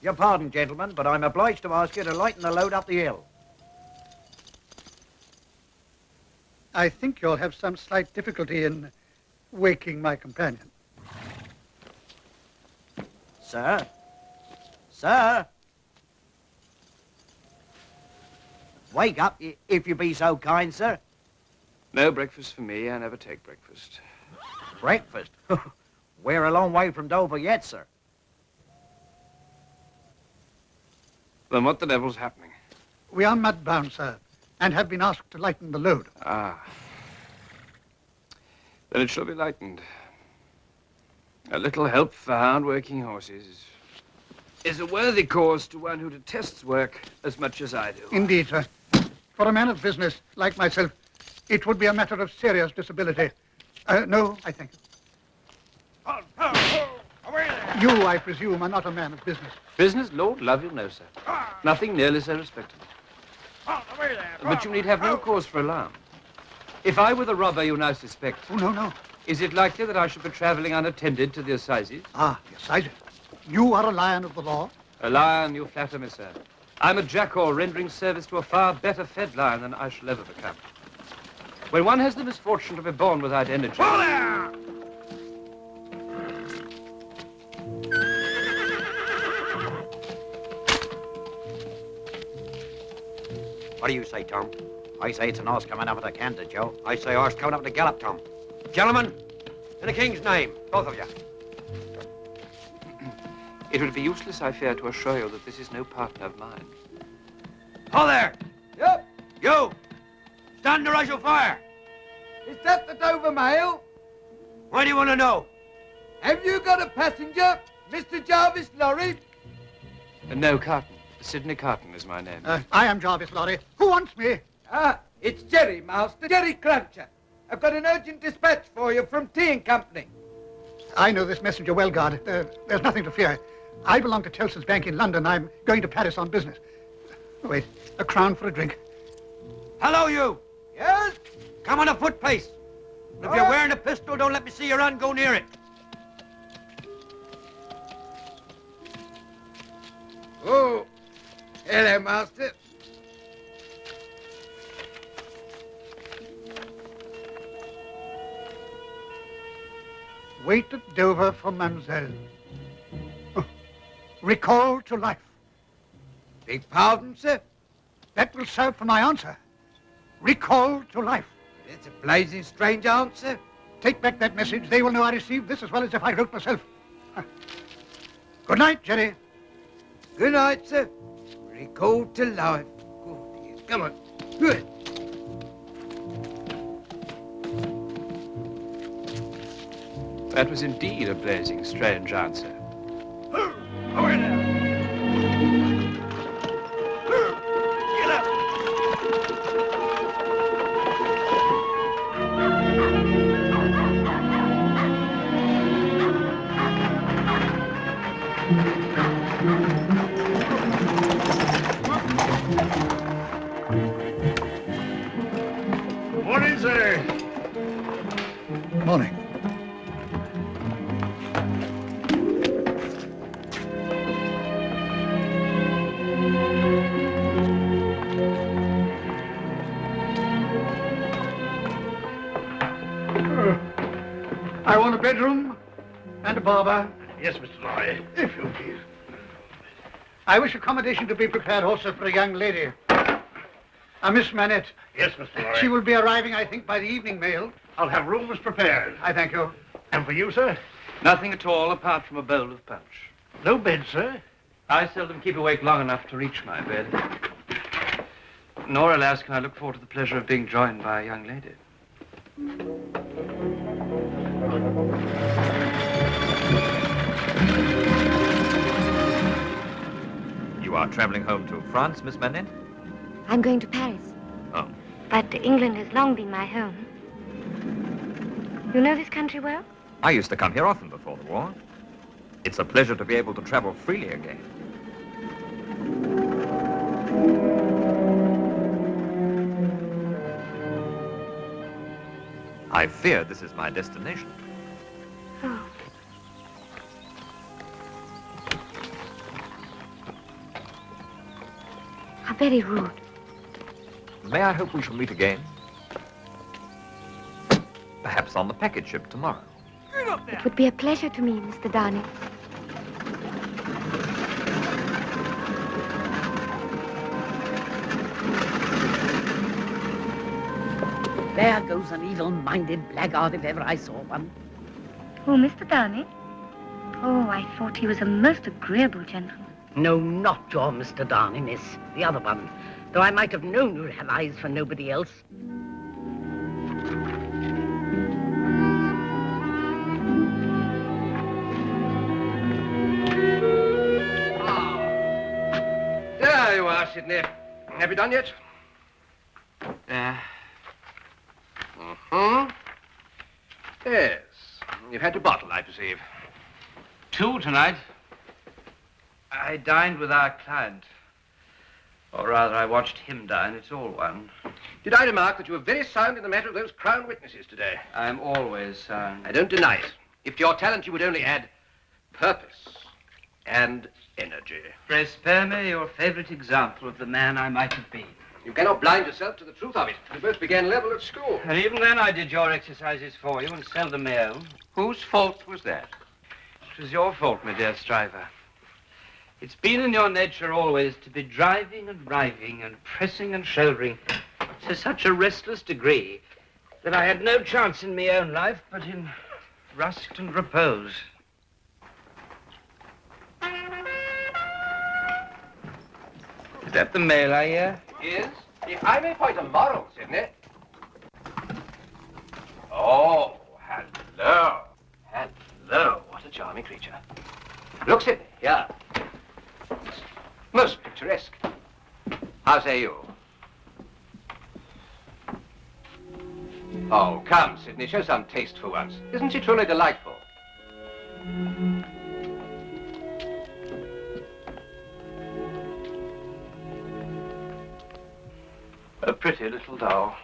Your pardon, gentlemen, but I'm obliged to ask you to lighten the load up the hill. I think you'll have some slight difficulty in waking my companion. Sir? Sir? Wake up, if you be so kind, sir. No breakfast for me. I never take breakfast. Breakfast? We're a long way from Dover yet, sir. Then what the devil's happening? We are mud-bound, sir, and have been asked to lighten the load. Ah. Then it shall be lightened. A little help for hard-working horses is a worthy cause to one who detests work as much as I do. Indeed, sir. For a man of business like myself, it would be a matter of serious disability. No, I thank you. You, I presume, are not a man of business. Business? Lord love you, no, sir. Nothing nearly so respectable. But you need have no cause for alarm. If I were the robber you now suspect... Oh, no, no. Is it likely that I should be traveling unattended to the assizes? Ah, the assizes. You are a lion of the law? A lion, you flatter me, sir. I'm a jackal rendering service to a far better fed lion than I shall ever become. When one has the misfortune to be born without energy... Hold there! What do you say, Tom? I say it's an horse coming up at a canter, Joe. I say horse coming up at a gallop, Tom. Gentlemen, in the king's name, both of you. It would be useless, I fear, to assure you that this is no partner of mine. Hold there! Yep. You! Stand or I shall fire! Is that the Dover Mail? Why do you want to know? Have you got a passenger, Mr. Jarvis Lorry? No, Carton. Sidney Carton is my name. I am Jarvis Lorry. Who wants me? Ah, it's Jerry, Master. Jerry Cruncher. I've got an urgent dispatch for you from Tea and Company. I know this messenger well, guard. There's nothing to fear. I belong to Tellson's Bank in London. I'm going to Paris on business. Wait, a crown for a drink. Hello, you! Yes? Come on a foot pace. If you're wearing a pistol, don't let me see your hand go near it. Oh, hello, Master. Wait at Dover for Mademoiselle. Recalled to life. Beg pardon, sir? That will serve for my answer. Recalled to life. It's a blazing strange answer. Take back that message. They will know I received this as well as if I wrote myself. Good night, Jerry. Good night, sir. Recalled to life. Good, yes. Come on. Good. That was indeed a blazing strange answer. Away there! Get up! Morning, sir. Morning. I want a bedroom and a barber, Yes, Mr. Lorry. if you please. I wish accommodation to be prepared also for a young lady. Miss Manette. Yes, Mr. Lorry. She will be arriving, I think, by the evening mail. I'll have rooms prepared. I thank you. And for you, sir? Nothing at all apart from a bowl of punch. No bed, sir? I seldom keep awake long enough to reach my bed. Nor, alas, can I look forward to the pleasure of being joined by a young lady. You are traveling home to France, Miss Manette? I'm going to Paris. Oh. But England has long been my home. You know this country well? I used to come here often before the war. It's a pleasure to be able to travel freely again. I fear this is my destination. Oh. How very rude. May I hope we shall meet again? Perhaps on the package ship tomorrow. It would be a pleasure to me, Mr. Darnay. There goes an evil-minded blackguard if ever I saw one. Oh, Mr. Darnay? Oh, I thought he was a most agreeable gentleman. No, not your Mr. Darnay, miss. The other one. Though I might have known you'd have eyes for nobody else. There you are, Sidney. Have you done yet? Yes. You've had your bottle, I perceive. 2 tonight. I dined with our client. Or rather, I watched him dine. It's all one. Did I remark that you were very sound in the matter of those Crown witnesses today? I'm always sound. I don't deny it. If to your talent you would only add purpose and energy. Pray spare me your favorite example of the man I might have been. You cannot blind yourself to the truth of it. We both began level at school. And even then I did your exercises for you and seldom my own. Whose fault was that? It was your fault, my dear Stryver. It's been in your nature always to be driving and riving and pressing and shouldering to such a restless degree that I had no chance in my own life but in rust and repose. Is that the mail I hear? Yes. If I may point a moral, Sidney. Oh, hello. Hello. What a charming creature. Look, Sidney, here. Most picturesque. How say you? Oh, come, Sidney, show some taste for once. Isn't she truly delightful? A pretty little doll.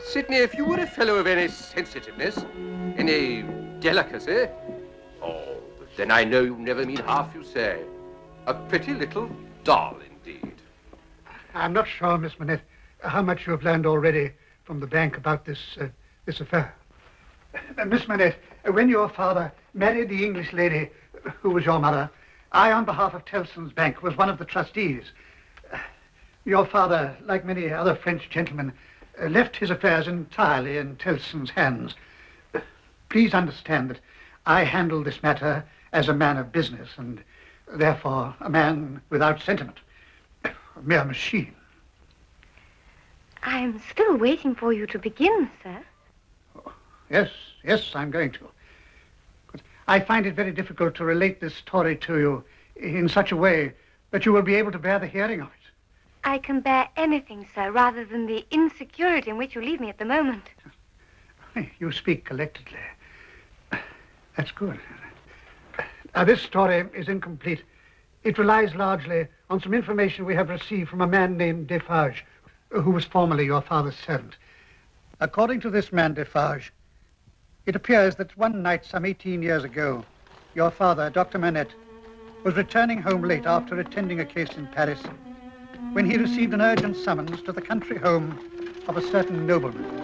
Sidney, if you were a fellow of any sensitiveness, any delicacy, oh, then I know you never mean half you say. A pretty little doll, indeed. I'm not sure, Miss Manette, how much you have learned already from the bank about this affair. Miss Manette, when your father married the English lady who was your mother, I, on behalf of Tellson's Bank, was one of the trustees. Your father, like many other French gentlemen, left his affairs entirely in Tellson's hands. Please understand that I handle this matter as a man of business, and Therefore, a man without sentiment. A mere machine. I'm still waiting for you to begin, sir. Yes, I'm going to. But I find it very difficult to relate this story to you in such a way that you will be able to bear the hearing of it. I can bear anything, sir, rather than the insecurity in which you leave me at the moment. You speak collectedly. That's good. Now, this story is incomplete. It relies largely on some information we have received from a man named Defarge, who was formerly your father's servant. According to this man, Defarge, it appears that one night some 18 years ago, your father, Dr. Manette, was returning home late after attending a case in Paris when he received an urgent summons to the country home of a certain nobleman.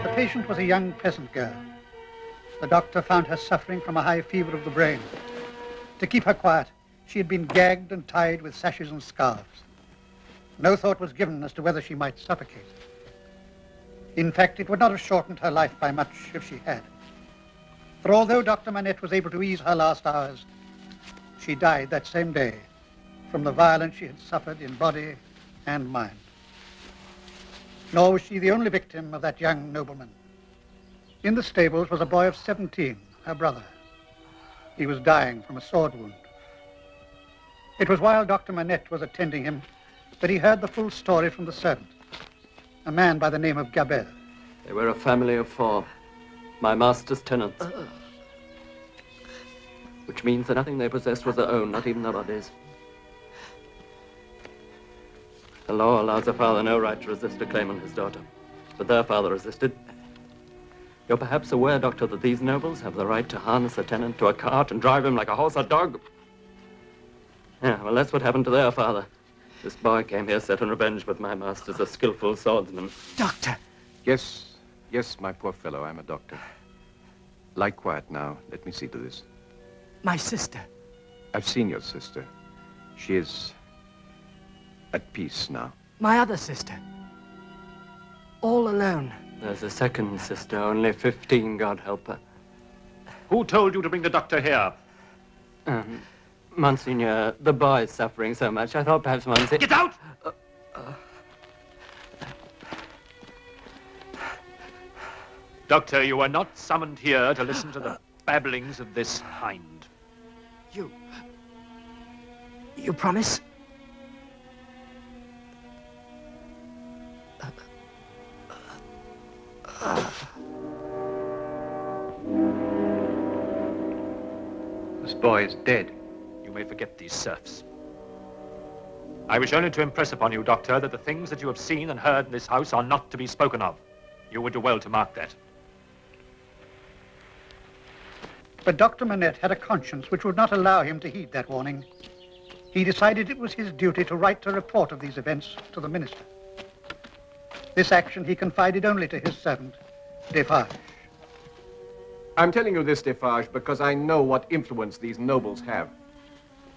The patient was a young peasant girl. The doctor found her suffering from a high fever of the brain. To keep her quiet, she had been gagged and tied with sashes and scarves. No thought was given as to whether she might suffocate. In fact, it would not have shortened her life by much if she had. For although Dr. Manette was able to ease her last hours, she died that same day from the violence she had suffered in body and mind. Nor was she the only victim of that young nobleman. In the stables was a boy of 17, her brother. He was dying from a sword wound. It was while Dr. Manette was attending him that he heard the full story from the servant, a man by the name of Gabelle. They were a family of 4, my master's tenants. Which means that nothing they possessed was their own, not even their bodies. The law allows a father no right to resist a claim on his daughter, but their father resisted. You're perhaps aware, Doctor, that these nobles have the right to harness a tenant to a cart and drive him like a horse or dog? Yeah, well, that's what happened to their father. This boy came here set on revenge, but my master's a skillful swordsman. Doctor! Yes, my poor fellow, I'm a doctor. Lie quiet now. Let me see to this. My sister. I've seen your sister. She is at peace now. My other sister. All alone. There's a second sister, only 15, God help her. Who told you to bring the doctor here? Monsignor, the boy is suffering so much. I thought perhaps Monsignor... Get out! Doctor, you were not summoned here to listen to the babblings of this hind. You promise? This boy is dead. You may forget these serfs. I wish only to impress upon you, Doctor, that the things that you have seen and heard in this house are not to be spoken of. You would do well to mark that. But Dr. Manette had a conscience which would not allow him to heed that warning. He decided it was his duty to write a report of these events to the minister. This action he confided only to his servant, Defarge. I'm telling you this, Defarge, because I know what influence these nobles have.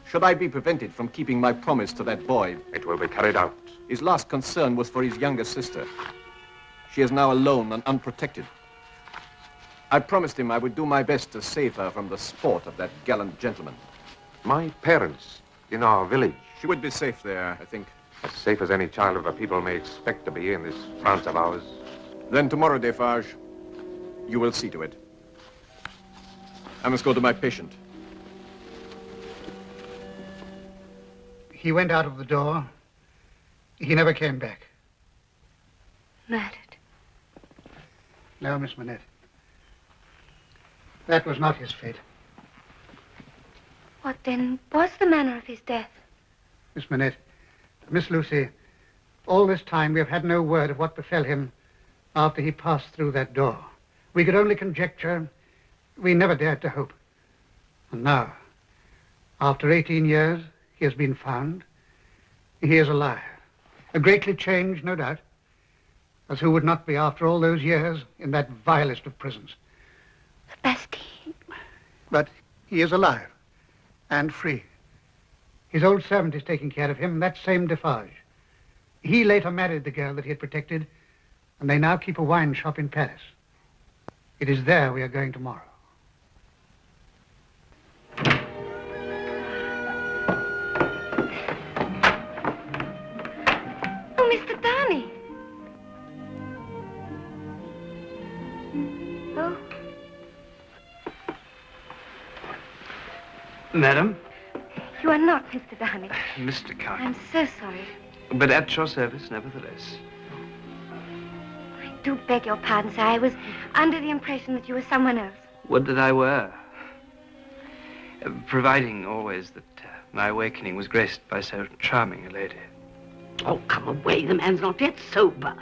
Should I be prevented from keeping my promise to that boy, It will be carried out. his last concern was for his younger sister. She is now alone and unprotected. I promised him I would do my best to save her from the sport of that gallant gentleman. My parents in our village. She would be safe there, I think. As safe as any child of a people may expect to be in this France of ours. Then tomorrow, Defarge, you will see to it. I must go to my patient. He went out of the door. He never came back. Murdered. No, Miss Manette. That was not his fate. What then was the manner of his death? Miss Manette, Miss Lucie, all this time we have had no word of what befell him after he passed through that door. We could only conjecture. We never dared to hope. And now, after 18 years, he has been found. He is alive. A greatly changed, no doubt. as who would not be after all those years in that vilest of prisons. The Bastille. But he is alive and free. His old servant is taking care of him, that same Defarge. He later married the girl that he had protected, and they now keep a wine shop in Paris. It is there we are going tomorrow. Oh, Mr. Darnay. Oh. Madam? You are not Mr. Darnay. Mr. Carr. I'm so sorry. But at your service, nevertheless. I do beg your pardon, sir. I was under the impression that you were someone else. Would that I were. Providing always that my awakening was graced by so charming a lady. Oh, come away. The man's not yet sober.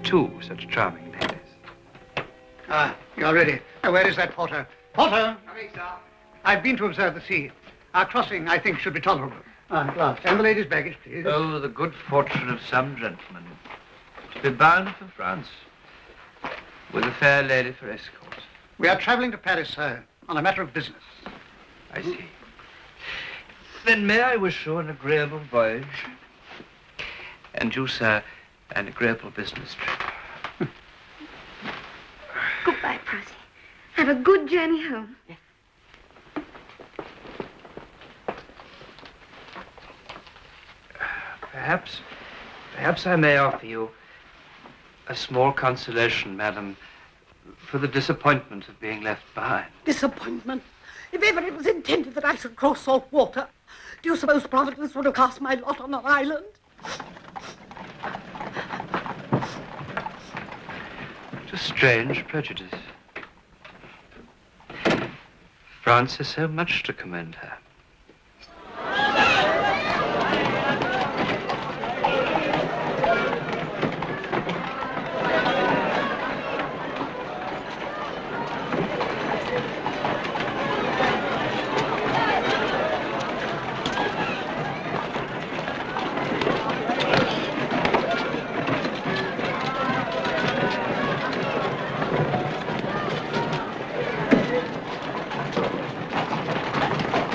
Two such charming ladies. Ah, you're ready. Now, where is that porter? Porter! Coming, sir. I've been to observe the sea. Our crossing, I think, should be tolerable. At last. And the lady's baggage, please. Oh, the good fortune of some gentlemen to be bound for France with a fair lady for escort. We are traveling to Paris, sir, on a matter of business. I see. Then may I wish you an agreeable voyage? And you, sir, an agreeable business trip. Goodbye, Prosy. Have a good journey home. Yes. Perhaps I may offer you a small consolation, madam, for the disappointment of being left behind. Disappointment? If ever it was intended that I should cross salt water, do you suppose Providence would have cast my lot on an island? It's a strange prejudice. France has so much to commend her.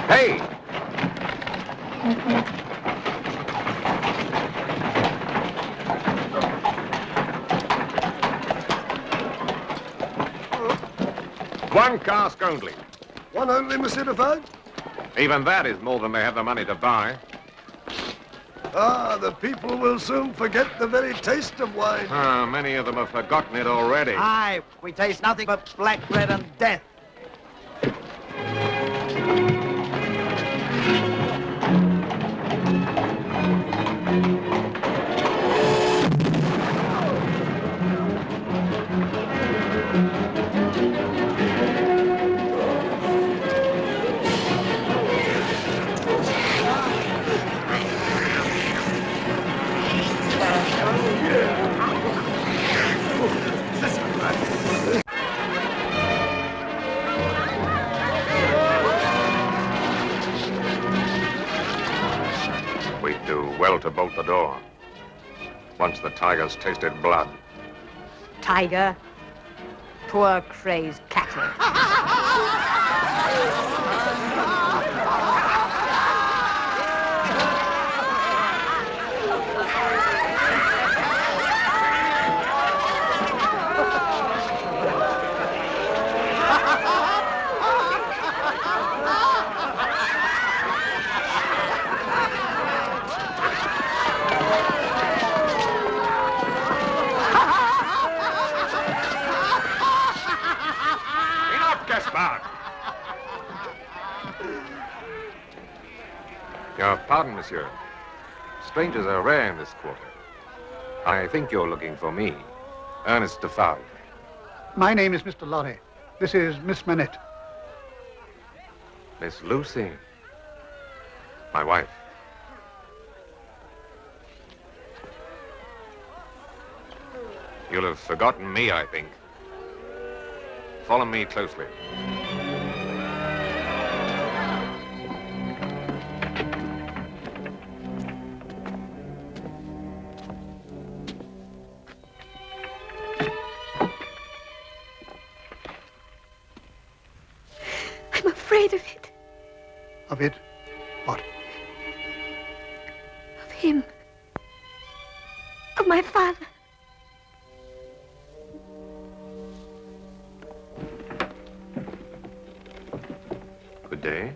Hey! One cask only. One only, Monsieur Defarge? Even that is more than they have the money to buy. Ah, the people will soon forget the very taste of wine. Ah, many of them have forgotten it already. Aye, we taste nothing but black bread and death. We'd do well to bolt the door. Once the tiger's tasted blood. Tiger. Poor crazed cattle. Your pardon, monsieur. Strangers are rare in this quarter. I think you're looking for me, Ernest Defarge. My name is Mr. Lorry. This is Miss Manette. Miss Lucie, my wife. You'll have forgotten me, I think. Follow me closely. afraid of it. Of it? What? Of him. Of my father. Good day.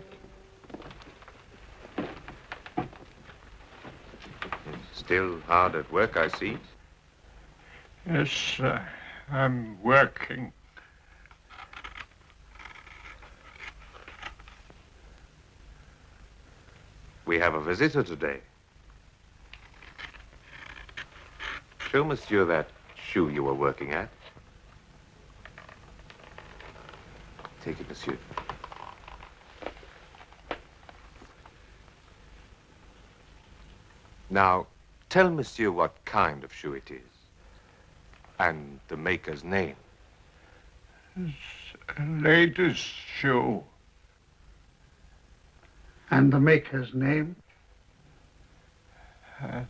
Still hard at work, I see. Yes, sir. I'm working. We have a visitor today. Show monsieur that shoe you were working at. Take it, monsieur. Now, tell monsieur what kind of shoe it is. And the maker's name. It's a lady's shoe. And the maker's name? And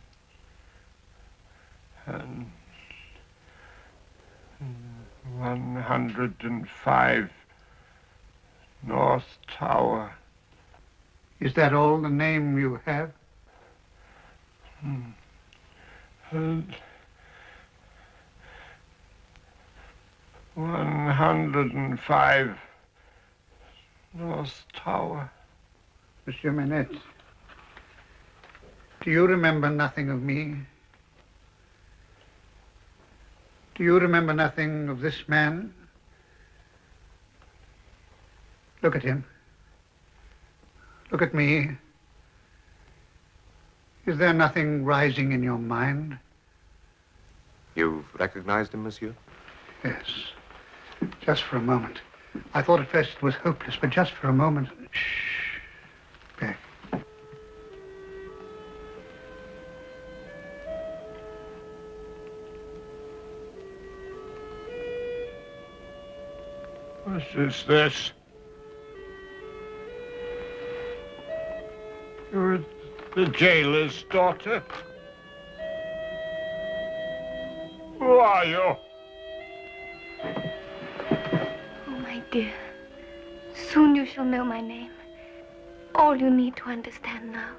105 North Tower. Is that all the name you have? 105 North Tower. Monsieur Manette, do you remember nothing of me? Do you remember nothing of this man? Look at him. Look at me. Is there nothing rising in your mind? You've recognized him, monsieur? Yes. Just for a moment. I thought at first it was hopeless, but just for a moment. Shh. Back. What is this? You're the jailer's daughter? Who are you? Oh, my dear. Soon you shall know my name. All you need to understand now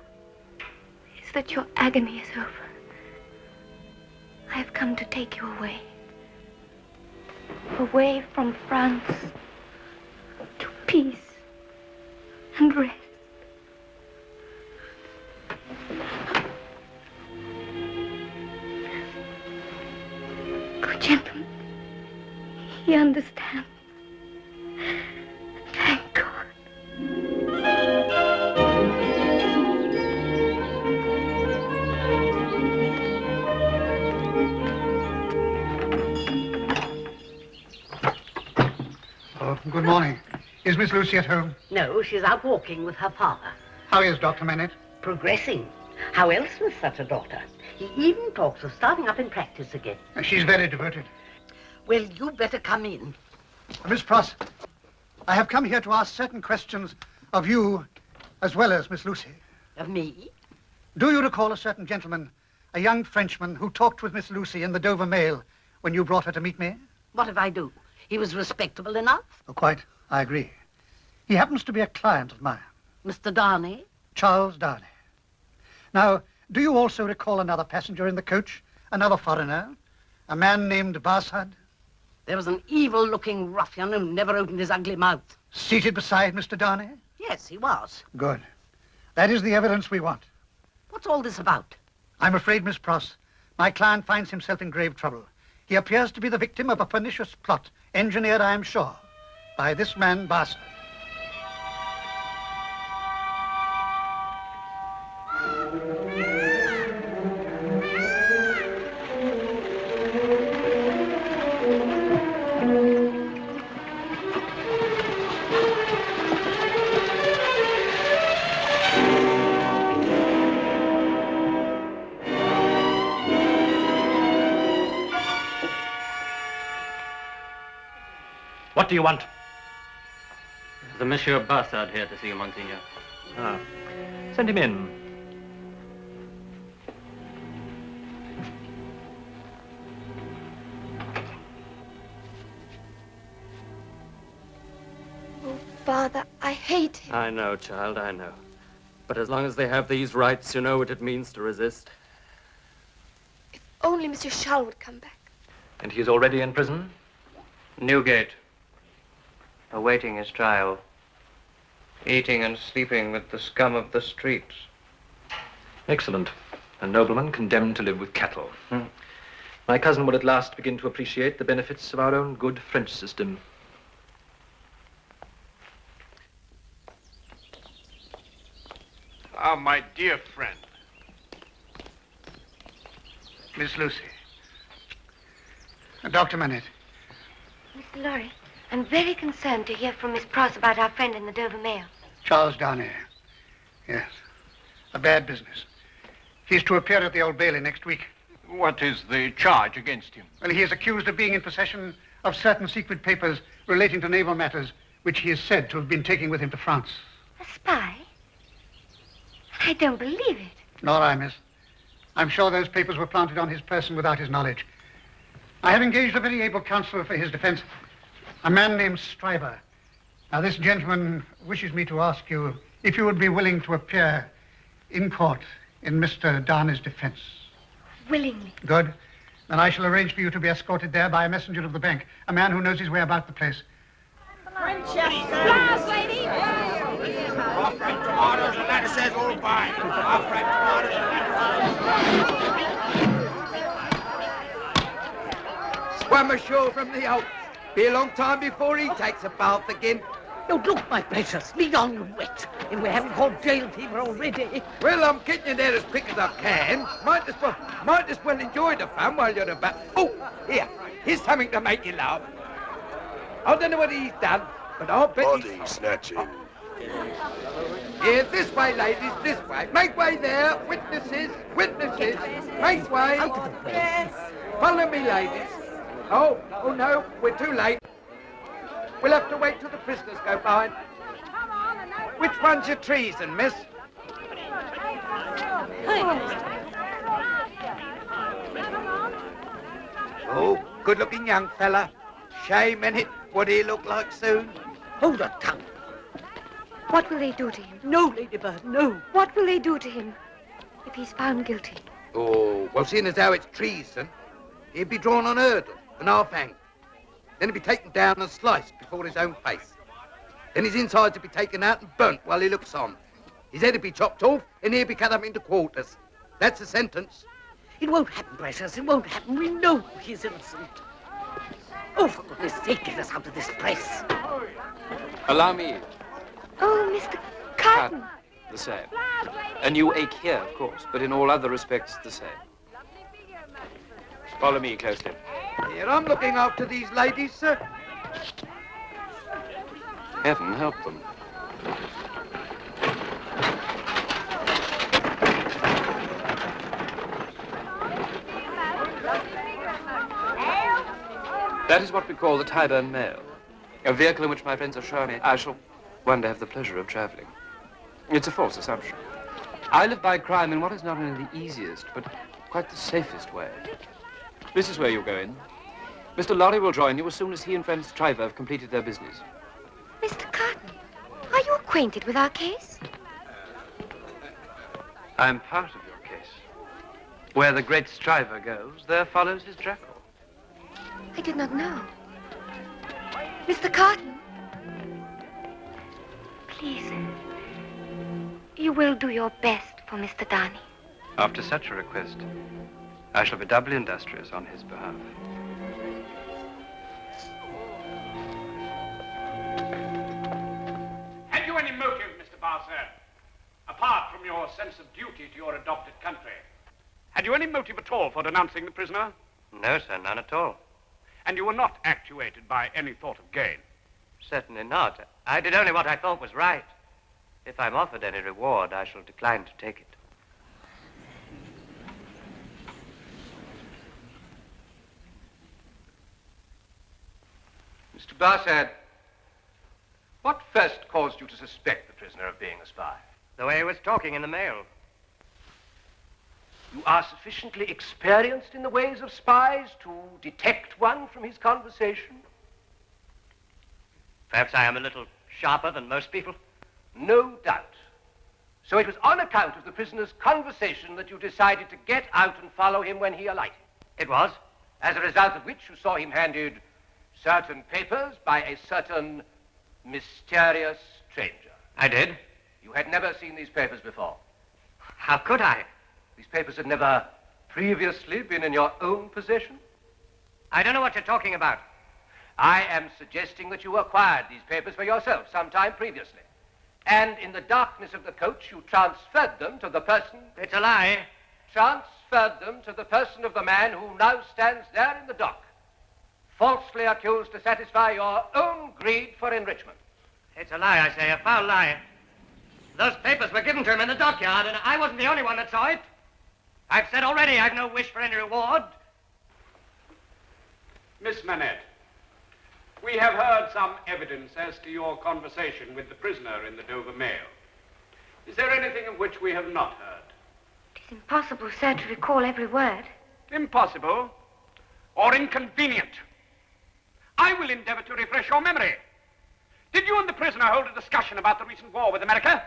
is that your agony is over. I have come to take you away. Away from France to peace and rest. Good gentleman, he understands. Thank God. Good morning. Is Miss Lucie at home? No, she's out walking with her father. How is Dr. Manette? Progressing. How else with such a daughter? He even talks of starting up in practice again. She's very devoted. Well, you better come in. Miss Pross, I have come here to ask certain questions of you as well as Miss Lucie. Of me? Do you recall a certain gentleman, a young Frenchman, who talked with Miss Lucie in the Dover mail when you brought her to meet me? What if I do? He was respectable enough. Oh, quite. I agree. He happens to be a client of mine. Mr. Darnay? Charles Darnay. Now, do you also recall another passenger in the coach? Another foreigner? A man named Bastille? There was an evil-looking ruffian who never opened his ugly mouth. Seated beside Mr. Darnay? Yes, he was. Good. That is the evidence we want. What's all this about? I'm afraid, Miss Pross, my client finds himself in grave trouble. He appears to be the victim of a pernicious plot, engineered, I am sure, by this man, Bastille. What do you want? The Monsieur Bastille here to see you, Monsignor. Ah. Send him in. Oh, Father, I hate him. I know, child, I know. But as long as they have these rights, you know what it means to resist. Only Monsieur Charles would come back. And he is already in prison? Newgate, awaiting his trial, eating and sleeping with the scum of the streets. Excellent. A nobleman condemned to live with cattle. My cousin will at last begin to appreciate the benefits of our own good French system. Ah, my dear friend. Miss Lucie. Dr. Manette. Mr. Lorry, I'm very concerned to hear from Miss Pross about our friend in the Dover mail. Charles Dickens. Yes. A bad business. He's to appear at the Old Bailey next week. What is the charge against him? Well, he is accused of being in possession of certain secret papers relating to naval matters, which he is said to have been taking with him to France. A spy? I don't believe it. Nor I, miss. I'm sure those papers were planted on his person without his knowledge. I have engaged a very able counsel for his defense, a man named Stryver. Now, this gentleman wishes me to ask you if you would be willing to appear in court in Mr. Darnay's defense. Willingly. Good. Then I shall arrange for you to be escorted there by a messenger of the bank, a man who knows his way about the place. Glass, lady! Our fried tomatoes, and that says all fine. Our fried tomatoes, and that Swam ashore from the Alps. Be a long time before he takes a bath again. No, look, my precious, lead on, you wet. And we haven't called jail fever already. Well, I'm getting you there as quick as I can. Might as well enjoy the fun while you're about. Oh, here's something to make you laugh. I don't know what he's done, but I'll bet Body snatching. Here, this way, ladies, this way. Make way there. Witnesses. Make way. Yes. Follow me, ladies. Oh, no, we're too late. We'll have to wait till the prisoners go by. Which one's your treason, miss? Oh, good-looking young fella. Shame, innit? What he'll look like soon. Hold your tongue. What will they do to him? No, Ladybird, no. What will they do to him if he's found guilty? Oh, well, seeing as how it's treason, he'd be drawn on hurdle and half-hanged. Then he'd be taken down and sliced before his own face. Then his insides would be taken out and burnt while he looks on. His head would be chopped off and he'd be cut up into quarters. That's the sentence. It won't happen, precious. It won't happen. We know he's innocent. Oh, for goodness sake, get us out of this place. Allow me. Oh, Mr. Carton. The same. A new ache here, of course, but in all other respects, the same. Follow me closely. Here, I'm looking after these ladies, sir. Heaven help them. That is what we call the Tyburn Mail. A vehicle in which my friends assure me I shall one day have the pleasure of traveling. It's a false assumption. I live by crime in what is not only the easiest, but quite the safest way. This is where you'll go in. Mr. Lorry will join you as soon as he and friend Stryver have completed their business. Mr. Carton, are you acquainted with our case? I'm part of your case. Where the great Stryver goes, there follows his jackal. I did not know. Mr. Carton. Please. You will do your best for Mr. Darnay. After such a request, I shall be doubly industrious on his behalf. Had you any motive, Mr. Bassett, apart from your sense of duty to your adopted country? Had you any motive at all for denouncing the prisoner? No, sir, none at all. And you were not actuated by any thought of gain? Certainly not. I did only what I thought was right. If I'm offered any reward, I shall decline to take it. Mr. Bassett, what first caused you to suspect the prisoner of being a spy? The way he was talking in the mail. You are sufficiently experienced in the ways of spies to detect one from his conversation? Perhaps I am a little sharper than most people. No doubt. So it was on account of the prisoner's conversation that you decided to get out and follow him when he alighted? It was. As a result of which you saw him handed certain papers by a certain mysterious stranger. I did. You had never seen these papers before? How could I? These papers had never previously been in your own possession? I don't know what you're talking about. I am suggesting that you acquired these papers for yourself sometime previously. And in the darkness of the coach, you transferred them to the person... It's a lie. Transferred them to the person of the man who now stands there in the dock, falsely accused to satisfy your own greed for enrichment. It's a lie, I say, a foul lie. Those papers were given to him in the dockyard, and I wasn't the only one that saw it. I've said already I've no wish for any reward. Miss Manette, we have heard some evidence as to your conversation with the prisoner in the Dover Mail. Is there anything of which we have not heard? It is impossible, sir, to recall every word. Impossible or inconvenient. I will endeavor to refresh your memory. Did you and the prisoner hold a discussion about the recent war with America?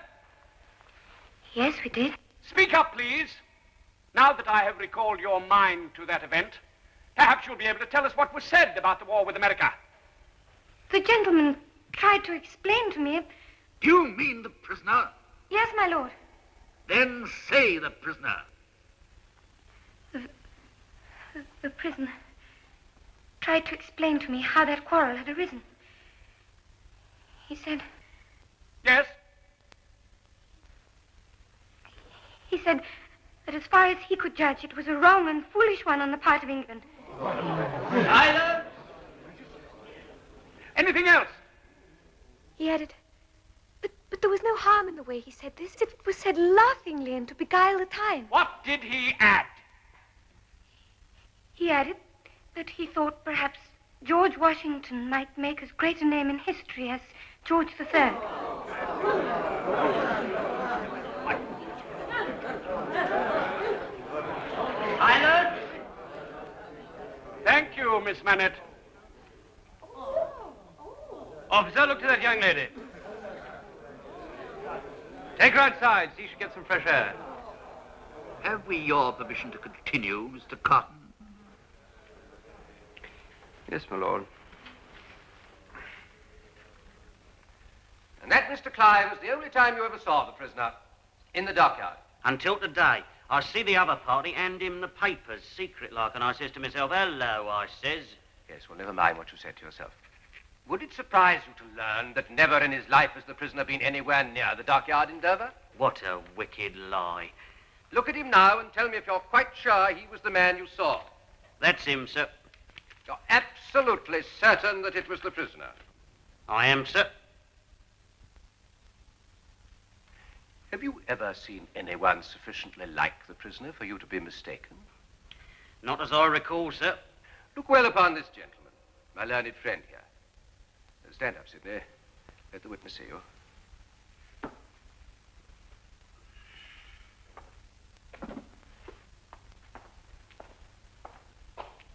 Yes, we did. Speak up, please. Now that I have recalled your mind to that event, perhaps you'll be able to tell us what was said about the war with America. The gentleman tried to explain to me... You mean the prisoner? Yes, my lord. Then say the prisoner. The prisoner tried to explain to me how that quarrel had arisen. He said... Yes? He said that as far as he could judge, it was a wrong and foolish one on the part of England. Silence! Anything else? He added, but there was no harm in the way he said this. It was said laughingly and to beguile the time. What did he add? He added that he thought perhaps George Washington might make as great a name in history as George III. Silence! Thank you, Miss Manette. Officer, look to that young lady. Take her outside, see she gets some fresh air. Have we your permission to continue, Mr. Cotton? Yes, my lord. And that, Mr. Clive, was the only time you ever saw the prisoner in the dockyard. Until today. I see the other party hand him the papers, secret like, and I says to myself, hello, I says. Yes, well, never mind what you said to yourself. Would it surprise you to learn that never in his life has the prisoner been anywhere near the dockyard in Dover? What a wicked lie. Look at him now and tell me if you're quite sure he was the man you saw. That's him, sir. You're absolutely certain that it was the prisoner? I am, sir. Have you ever seen anyone sufficiently like the prisoner for you to be mistaken? Not as I recall, sir. Look well upon this gentleman, my learned friend here. Stand up, Sidney. Let the witness see you.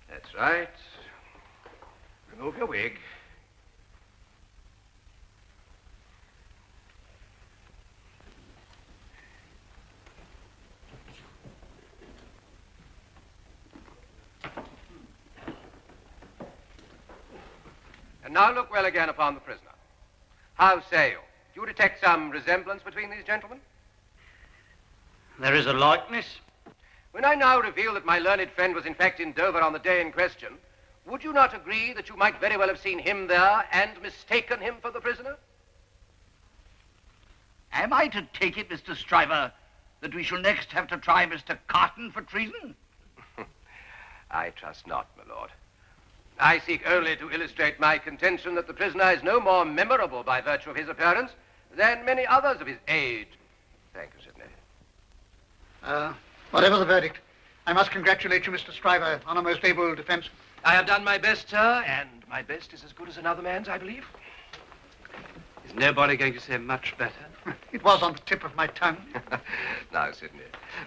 That's right. Remove your wig. And now look well again upon the prisoner. How say you? Do you detect some resemblance between these gentlemen? There is a likeness. When I now reveal that my learned friend was in fact in Dover on the day in question, would you not agree that you might very well have seen him there and mistaken him for the prisoner? Am I to take it, Mr. Stryver, that we shall next have to try Mr. Cotton for treason? I trust not, my lord. I seek only to illustrate my contention that the prisoner is no more memorable by virtue of his appearance than many others of his age. Thank you, Sidney. Whatever the verdict, I must congratulate you, Mr. Stryver, on a most able defense. I have done my best, sir, and my best is as good as another man's, I believe. Is nobody going to say much better? It was on the tip of my tongue. Now, Sidney.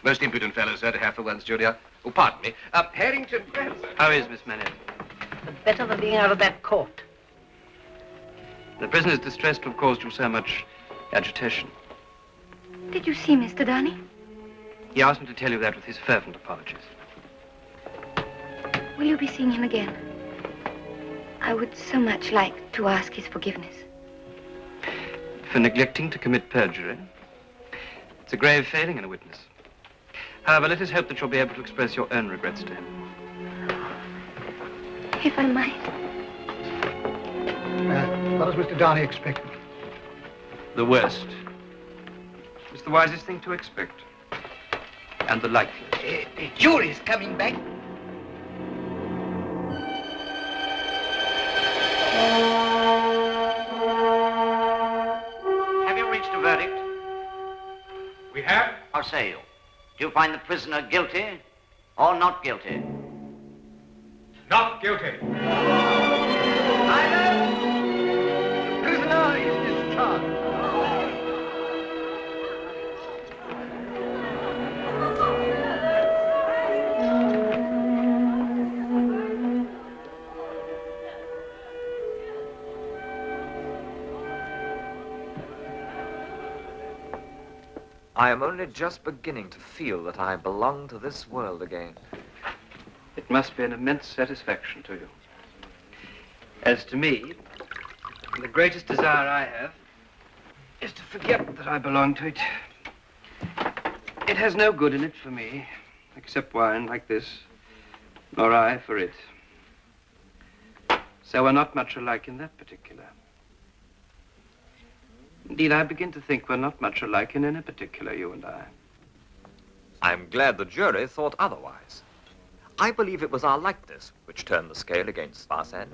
Most impudent fellow, sir, to have for once, Junior. Oh, pardon me. Harrington. How is Miss Manette? Better than being out of that court. The prisoner's distress to have caused you so much agitation. Did you see Mr. Darnay? He asked me to tell you that with his fervent apologies. Will you be seeing him again? I would so much like to ask his forgiveness. For neglecting to commit perjury. It's a grave failing in a witness. However, let us hope that you'll be able to express your own regrets to him. If I might. What does Mr. Darnay expect? The worst. It's the wisest thing to expect. And the likeliest. The jury's coming back. Have you reached a verdict? We have. How say you? Do you find the prisoner guilty or not guilty? Not guilty. The prisoner is discharged. I am only just beginning to feel that I belong to this world again. It must be an immense satisfaction to you. As to me, the greatest desire I have is to forget that I belong to it. It has no good in it for me, except wine like this, nor I for it. So we're not much alike in that particular. Indeed, I begin to think we're not much alike in any particular, you and I. I'm glad the jury thought otherwise. I believe it was our likeness which turned the scale against Barsad.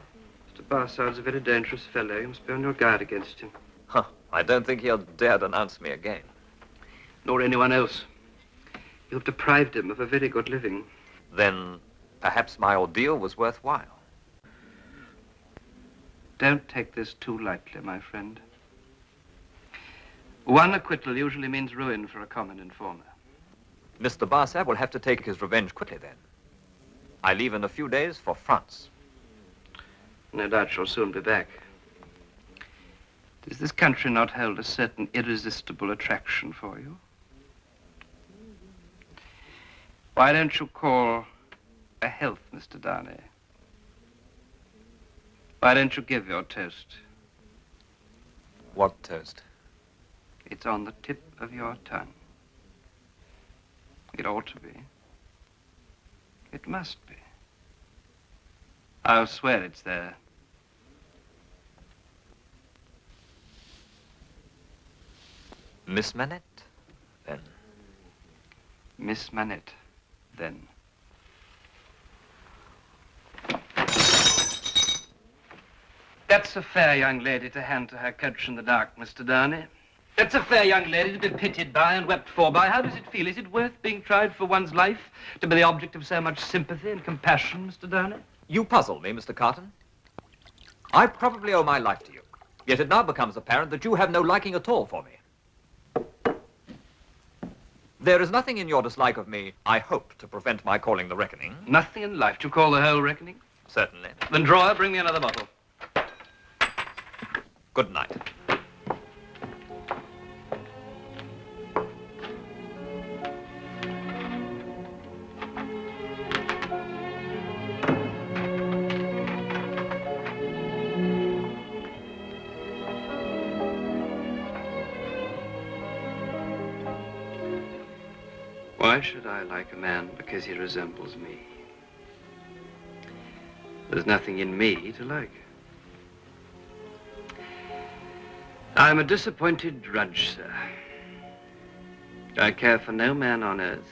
Mr. Barsard's a very dangerous fellow. You must be on your guard against him. Huh. I don't think he'll dare denounce me again. Nor anyone else. You've deprived him of a very good living. Then perhaps my ordeal was worthwhile. Don't take this too lightly, my friend. One acquittal usually means ruin for a common informer. Mr. Barsad will have to take his revenge quickly then. I leave in a few days for France. No doubt you'll soon be back. Does this country not hold a certain irresistible attraction for you? Why don't you call a health, Mr. Darnay? Why don't you give your toast? What toast? It's on the tip of your tongue. It ought to be. It must be. I'll swear it's there. Miss Manette, then. Miss Manette, then. That's a fair young lady to hand to her coach in the dark, Mr. Darnay. That's a fair young lady to be pitied by and wept for by. How does it feel? Is it worth being tried for one's life? To be the object of so much sympathy and compassion, Mr. Darnay? You puzzle me, Mr. Carton. I probably owe my life to you. Yet it now becomes apparent that you have no liking at all for me. There is nothing in your dislike of me, I hope, to prevent my calling the reckoning. Nothing in life to call the whole reckoning? Certainly. Then, drawer, bring me another bottle. Good night. Why should I like a man because he resembles me? There's nothing in me to like. I'm a disappointed drudge, sir. I care for no man on earth.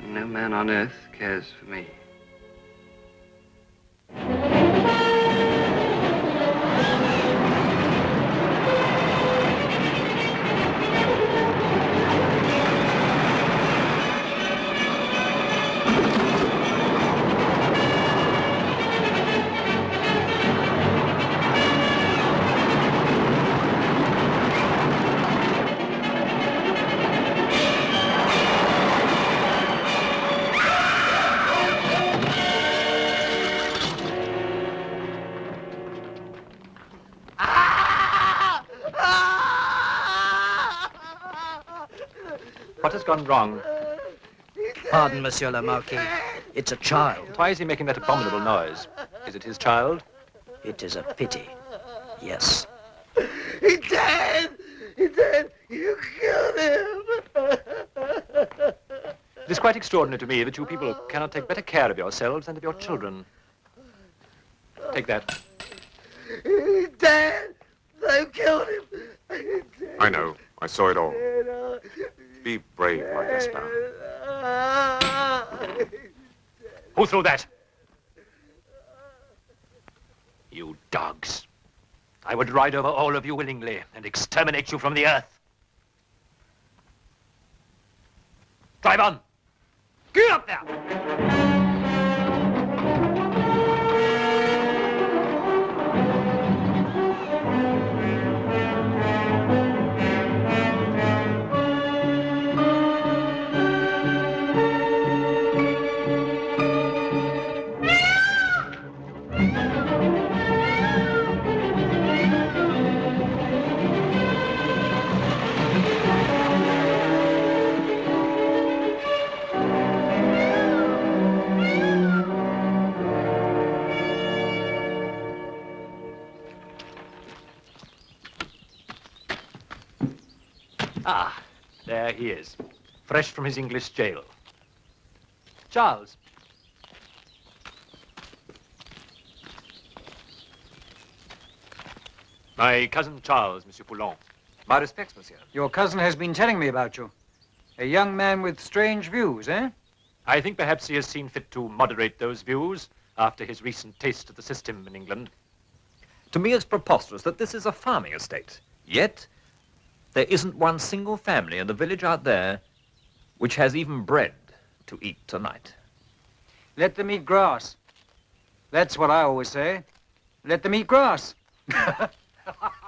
And no man on earth cares for me. has gone wrong? Pardon, Monsieur le Marquis. It's a child. Why is he making that abominable noise? Is it his child? It is a pity. Yes. He's dead! He's dead! You killed him! It is quite extraordinary to me that you people cannot take better care of yourselves and of your children. Take that. He's dead! They've killed him! I know. I saw it all. Be brave, my Gaspard. Who threw that? You dogs. I would ride over all of you willingly and exterminate you from the earth. Drive on. Get up there! Ah, there he is, fresh from his English jail. Charles. My cousin Charles, Monsieur Poulon. My respects, monsieur. Your cousin has been telling me about you. A young man with strange views, eh? I think perhaps he has seen fit to moderate those views after his recent taste of the system in England. To me, it's preposterous that this is a farming estate. Yet, there isn't one single family in the village out there which has even bread to eat tonight. Let them eat grass. That's what I always say. Let them eat grass.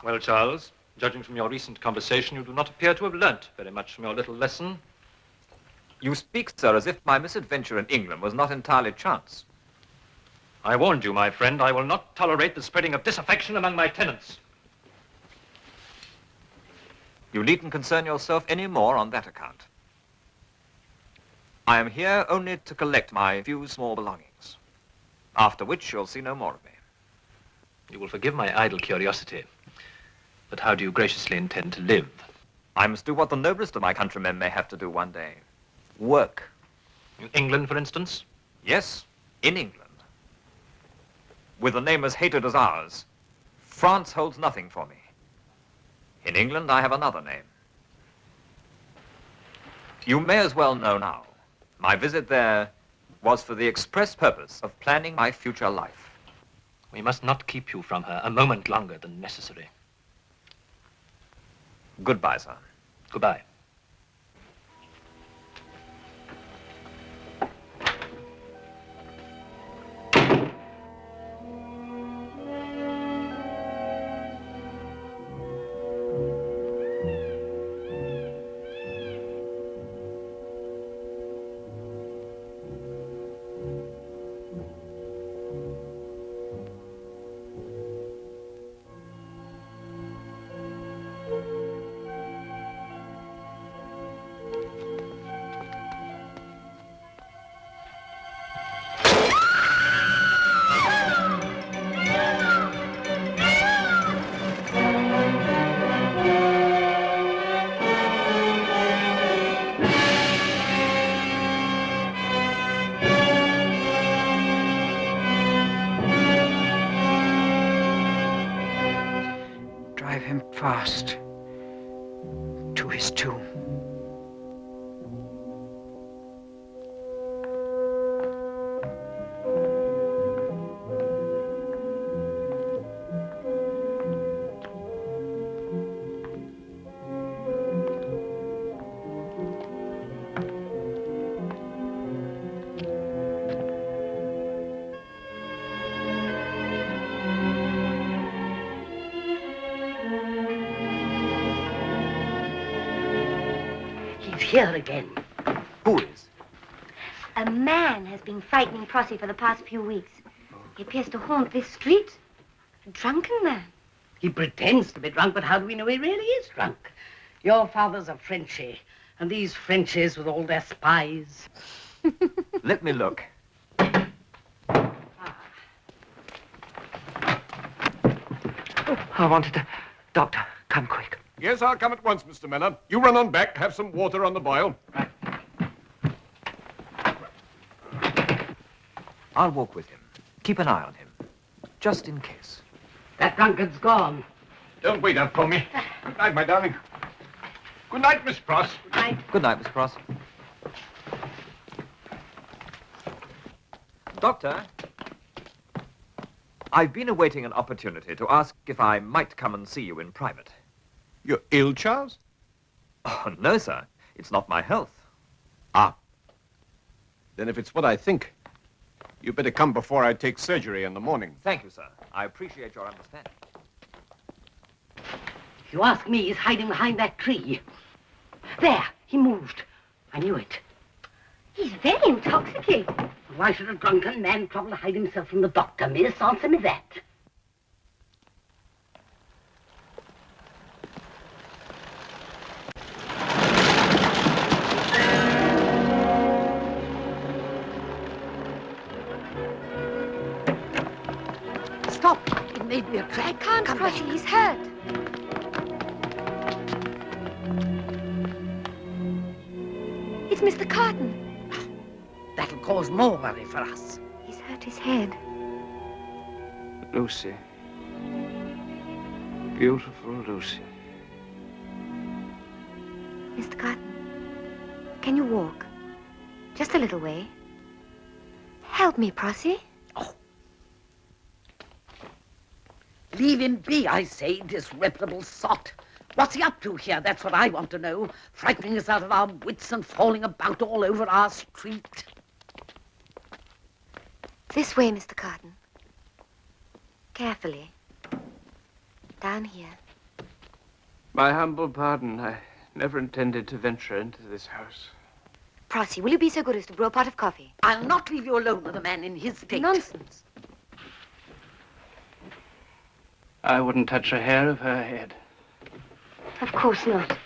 Well, Charles, judging from your recent conversation, you do not appear to have learnt very much from your little lesson. You speak, sir, as if my misadventure in England was not entirely chance. I warned you, my friend, I will not tolerate the spreading of disaffection among my tenants. You needn't concern yourself any more on that account. I am here only to collect my few small belongings, after which you'll see no more of me. You will forgive my idle curiosity, but how do you graciously intend to live? I must do what the noblest of my countrymen may have to do one day. Work. In England, for instance? Yes, in England. With a name as hated as ours, France holds nothing for me. In England, I have another name. You may as well know now, my visit there was for the express purpose of planning my future life. We must not keep you from her a moment longer than necessary. Goodbye, sir. Goodbye. Fast to his tomb. Here again. Who is? A man has been frightening Prossy for the past few weeks. He appears to haunt this street. A drunken man. He pretends to be drunk, but how do we know he really is drunk? Your father's a Frenchie. And these Frenchies with all their spies. Let me look. I wanted to... Doctor, come quick. Yes, I'll come at once, Mr. Miller. You run on back, have some water on the boil. Right. I'll walk with him. Keep an eye on him, just in case. That drunkard's gone. Don't wait up for me. Good night, my darling. Good night, Miss Pross. Good night. Good night, Miss Pross. Doctor, I've been awaiting an opportunity to ask if I might come and see you in private. You're ill, Charles? Oh, no, sir. It's not my health. Ah. Then if it's what I think, you better come before I take surgery in the morning. Thank you, sir. I appreciate your understanding. If you ask me, he's hiding behind that tree. There, he moved. I knew it. He's very intoxicated. Why should a drunken man trouble to hide himself from the doctor, miss? Answer me that. Stop. It may be a trap. I can't Come cross back. him. He's hurt. It's Mr. Carton. That'll cause more worry for us. He's hurt his head. Lucie. Beautiful Lucie. Mr. Carton, can you walk? Just a little way. Help me, Prossy. Leave him be, I say, disreputable sot. What's he up to here? That's what I want to know. Frightening us out of our wits and falling about all over our street. This way, Mr. Carton. Carefully. Down here. My humble pardon. I never intended to venture into this house. Prossy, will you be so good as to brew a pot of coffee? I'll not leave you alone with a man in his state. Nonsense. I wouldn't touch a hair of her head. Of course not.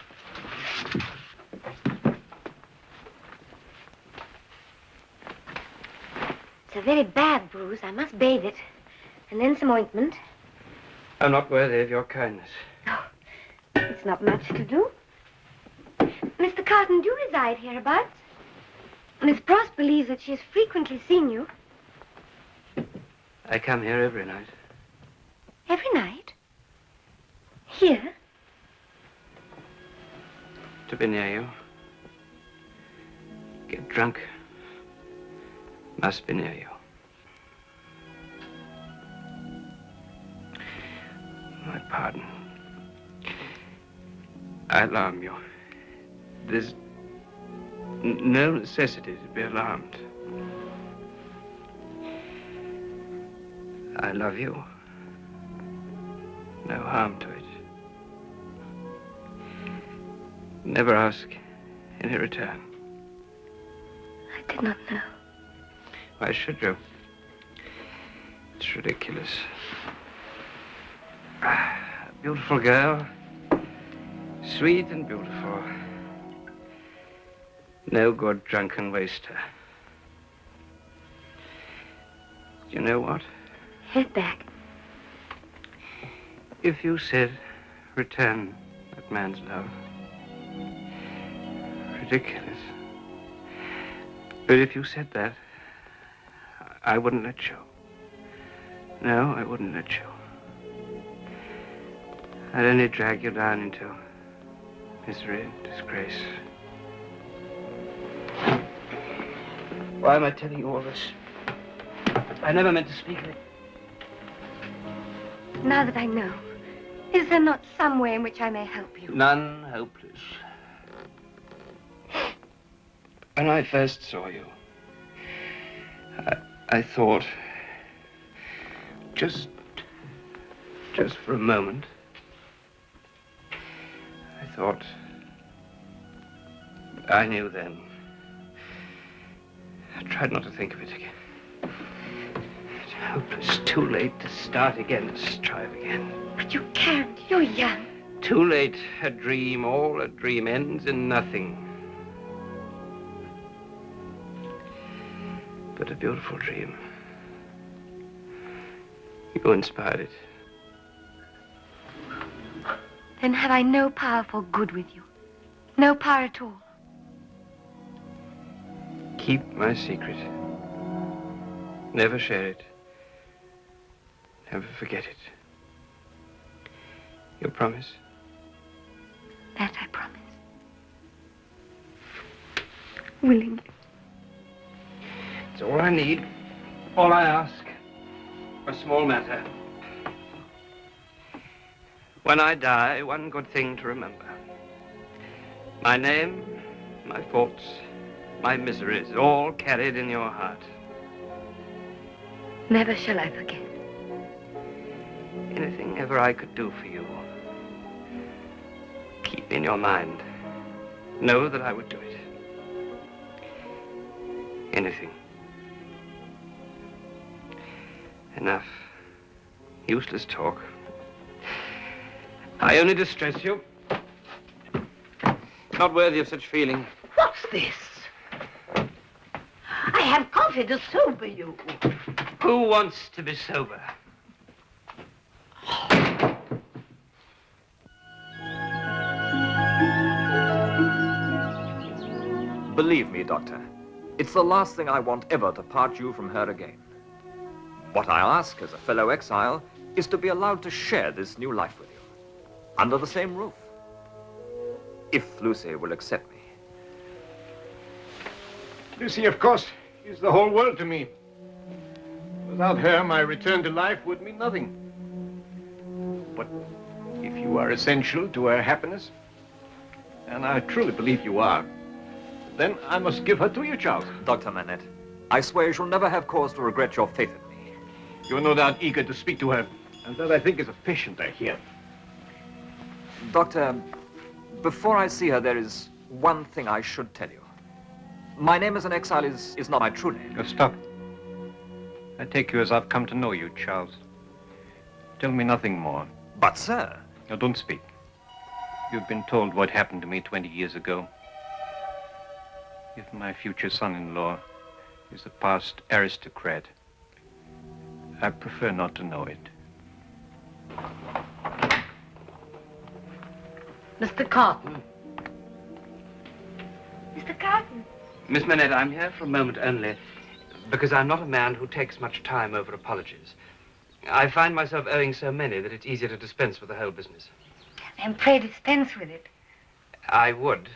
It's a very bad bruise. I must bathe it. And then some ointment. I'm not worthy of your kindness. It's not much to do. Mr. Carton, do you reside hereabouts? Miss Pross believes that she has frequently seen you. I come here every night. Every night? Here? To be near you. Get drunk. Must be near you. My pardon. I alarm you. There's no necessity to be alarmed. I love you. No harm to it. Never ask any return. I did not know. Why should you? It's ridiculous. A beautiful girl. Sweet and beautiful. No good drunken waster. You know what? Head back. If you said, return that man's love. Ridiculous. But if you said that, I wouldn't let you. No, I wouldn't let you. I'd only drag you down into misery and disgrace. Why am I telling you all this? I never meant to speak of it. Now that I know, is there not some way in which I may help you? None hopeless. When I first saw you, I thought, just for a moment, I thought, I knew then. I tried not to think of it again. It's hopeless, too late to start again, to strive again. But you can't, you're young. Too late, a dream, all a dream ends in nothing. but a beautiful dream. You inspired it. Then have I no power for good with you? No power at all? Keep my secret. Never share it. Never forget it. You promise? That I promise. Willingly. It's all I need. All I ask. A small matter. When I die, one good thing to remember. My name, my faults, my miseries, all carried in your heart. Never shall I forget. Anything ever I could do for you, keep in your mind. Know that I would do it. Anything. Enough. Useless talk. I only distress you. Not worthy of such feeling. What's this? I have coffee to sober you. Who wants to be sober? Believe me, Doctor, it's the last thing I want ever to part you from her again. What I ask as a fellow exile is to be allowed to share this new life with you, under the same roof. If Lucie will accept me. Lucie, of course, is the whole world to me. Without her, my return to life would mean nothing. But if you are essential to her happiness, and I truly believe you are, then I must give her to you, Charles. Dr. Manette, I swear you shall never have cause to regret your faith in me. You're no doubt eager to speak to her, and that I think is a patient I hear. Doctor, before I see her, there is one thing I should tell you. My name as an exile is not my true name. Now stop. I take you as I've come to know you, Charles. Tell me nothing more. But, sir... Now, don't speak. You've been told what happened to me 20 years ago. If my future son-in-law is a past aristocrat, I prefer not to know it. Mr. Carton. Mr. Carton. Miss Manette, I'm here for a moment only, because I'm not a man who takes much time over apologies. I find myself owing so many that it's easier to dispense with the whole business. Then pray dispense with it. I would,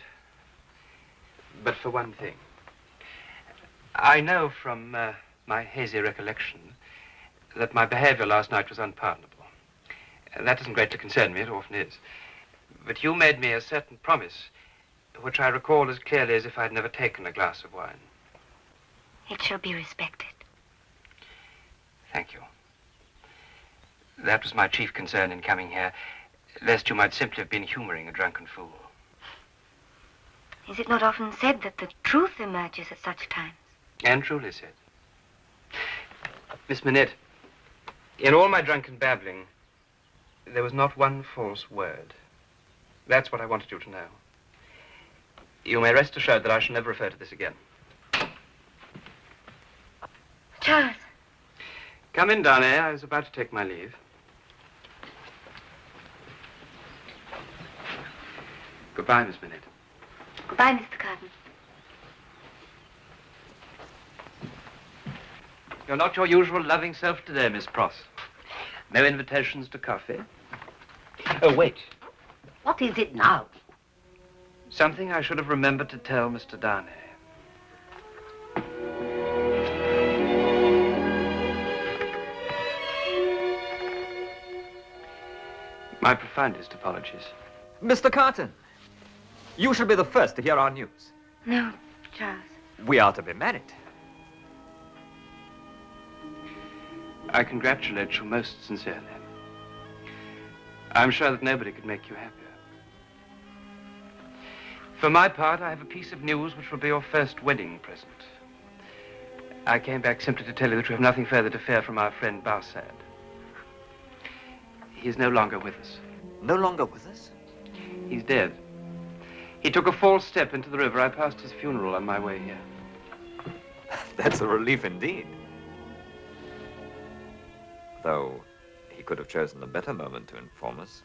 but for one thing. I know from my hazy recollection that my behavior last night was unpardonable. That doesn't greatly concern me, it often is. But you made me a certain promise, which I recall as clearly as if I'd never taken a glass of wine. It shall be respected. Thank you. That was my chief concern in coming here, lest you might simply have been humoring a drunken fool. Is it not often said that the truth emerges at such times? And truly said. Miss Manette, in all my drunken babbling, there was not one false word. That's what I wanted you to know. You may rest assured that I shall never refer to this again. Charles. Come in, Darnay. I was about to take my leave. Goodbye, Miss Manette. Goodbye, Mr. Carton. You're not your usual loving self today, Miss Pross. No invitations to coffee. Oh, wait. What is it now? Something I should have remembered to tell Mr. Darnay. My profoundest apologies. Mr. Carton, you shall be the first to hear our news. No, Charles. We are to be married. I congratulate you most sincerely. I'm sure that nobody could make you happier. For my part, I have a piece of news which will be your first wedding present. I came back simply to tell you that we have nothing further to fear from our friend Bastille. He is no longer with us. No longer with us? He's dead. He took a false step into the river. I passed his funeral on my way here. That's a relief indeed. Though he could have chosen a better moment to inform us.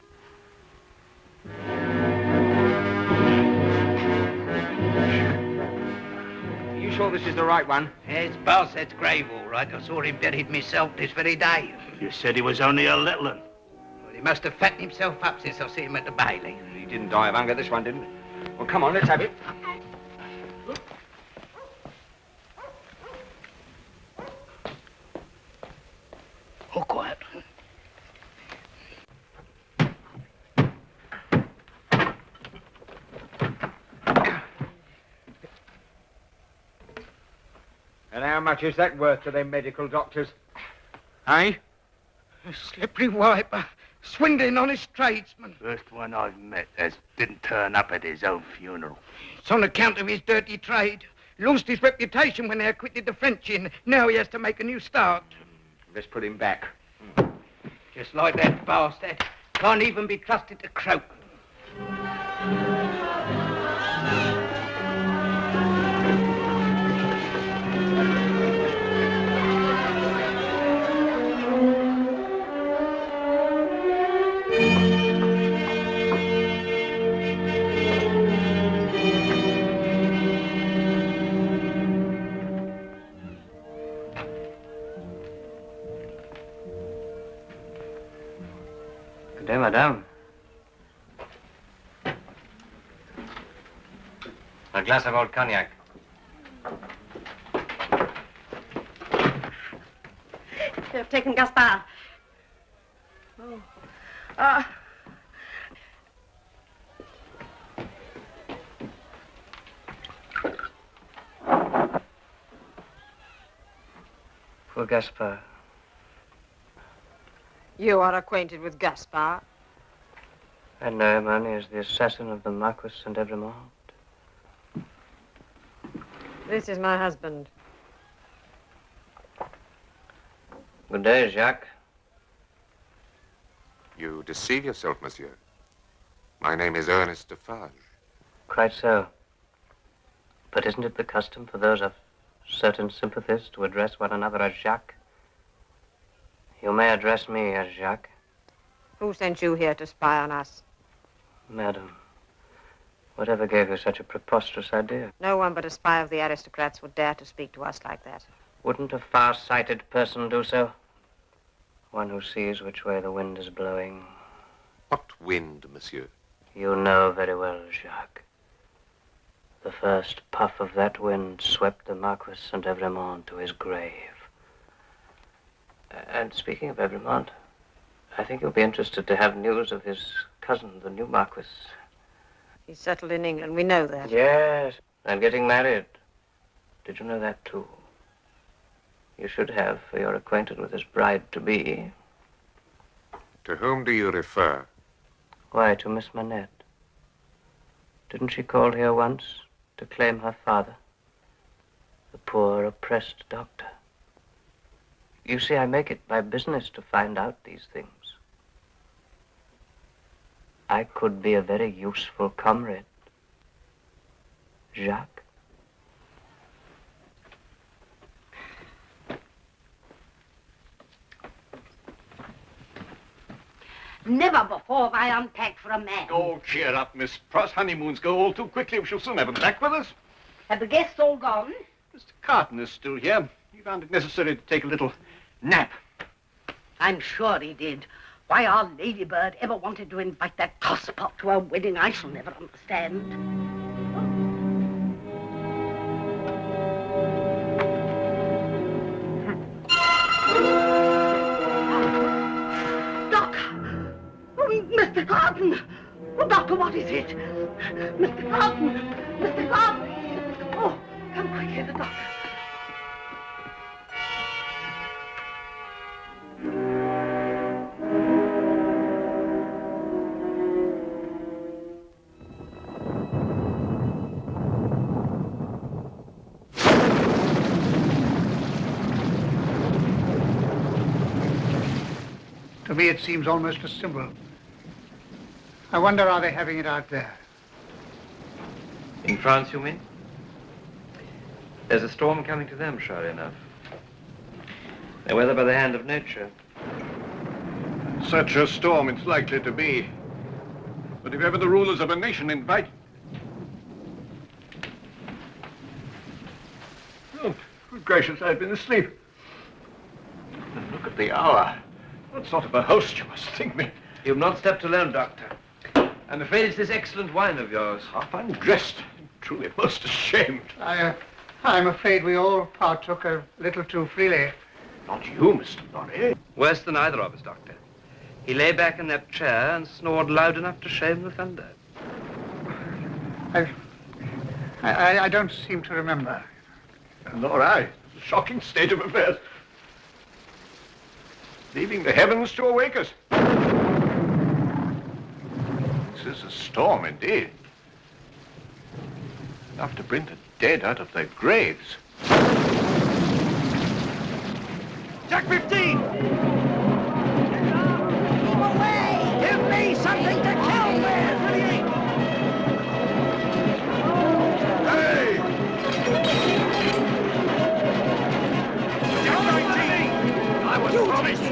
You sure this is the right one? It's Barset's grave, all right. I saw him buried myself this very day. You said he was only a little one. Well, he must have fattened himself up since I see him at the Bailey. He didn't die of hunger, this one didn't. Well, come on, let's have it. All quiet. And how much is that worth to them medical doctors? Eh? A slippery wiper, swindling honest tradesman. First one I've met that didn't turn up at his own funeral. It's on account of his dirty trade. Lost his reputation when they acquitted the French in. Now he has to make a new start. Let's put him back. Just like that bastard. Can't even be trusted to croak. Good day, madame. A glass of old cognac. They've taken Gaspard. Oh. Poor Gaspard. You are acquainted with Gaspard? I know him only as the assassin of the Marquis St. Evremont. This is my husband. Good day, Jacques. You deceive yourself, monsieur. My name is Ernest Defarge. Quite so. But isn't it the custom for those of certain sympathies to address one another as Jacques? You may address me as Jacques. Who sent you here to spy on us? Madam, whatever gave you such a preposterous idea? No one but a spy of the aristocrats would dare to speak to us like that. Wouldn't a far-sighted person do so? One who sees which way the wind is blowing. What wind, monsieur? You know very well, Jacques. The first puff of that wind swept the Marquis St. Evremont to his grave. And speaking of Evremont, I think you'll be interested to have news of his cousin, the new Marquis. He's settled in England, we know that. Yes, and getting married. Did you know that, too? You should have, for you're acquainted with his bride-to-be. To whom do you refer? Why, to Miss Manette. Didn't she call here once to claim her father? The poor, oppressed doctor. You see, I make it my business to find out these things. I could be a very useful comrade. Jacques? Never before have I unpacked for a man. Oh, cheer up, Miss Pross. Honeymoons go all too quickly. We shall soon have them back with us. Have the guests all gone? Mr. Carton is still here. He found it necessary to take a little nap. I'm sure he did. Why our ladybird ever wanted to invite that tosspot to her wedding, I shall never understand. Mr. Carton! Oh, Doctor, what is it? Mr. Carton! Mr. Carton! Oh, come quickly, the doctor. To me, it seems almost a symbol. I wonder, are they having it out there? In France, you mean? There's a storm coming to them, sure enough. They weather by the hand of nature. Such a storm it's likely to be. But if ever the rulers of a nation invite... Oh, good gracious, I've been asleep. And look at the hour. What sort of a host you must think me. You've not slept alone, Doctor. I'm afraid it's this excellent wine of yours. Half undressed. Truly most ashamed. I'm afraid we all partook a little too freely. Not you, Mr. Lorry. Worse than either of us, Doctor. He lay back in that chair and snored loud enough to shame the thunder. I don't seem to remember. Nor I. It's a shocking state of affairs. Leaving the heavens to awake us. This is a storm indeed. Enough to bring the dead out of their graves. Jack 15! Keep away! Give me something to kill with! Hey! Jack 19! I was promised!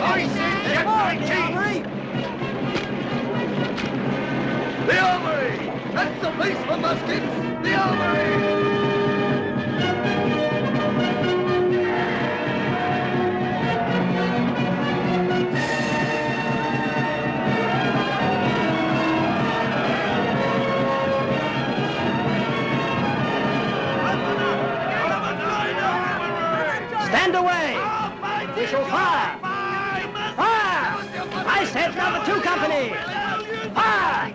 I said Jack 19! The armory! That's the place for muskets! The armory! Stand away! We shall fire! Fire! I said number 2 company! Fire!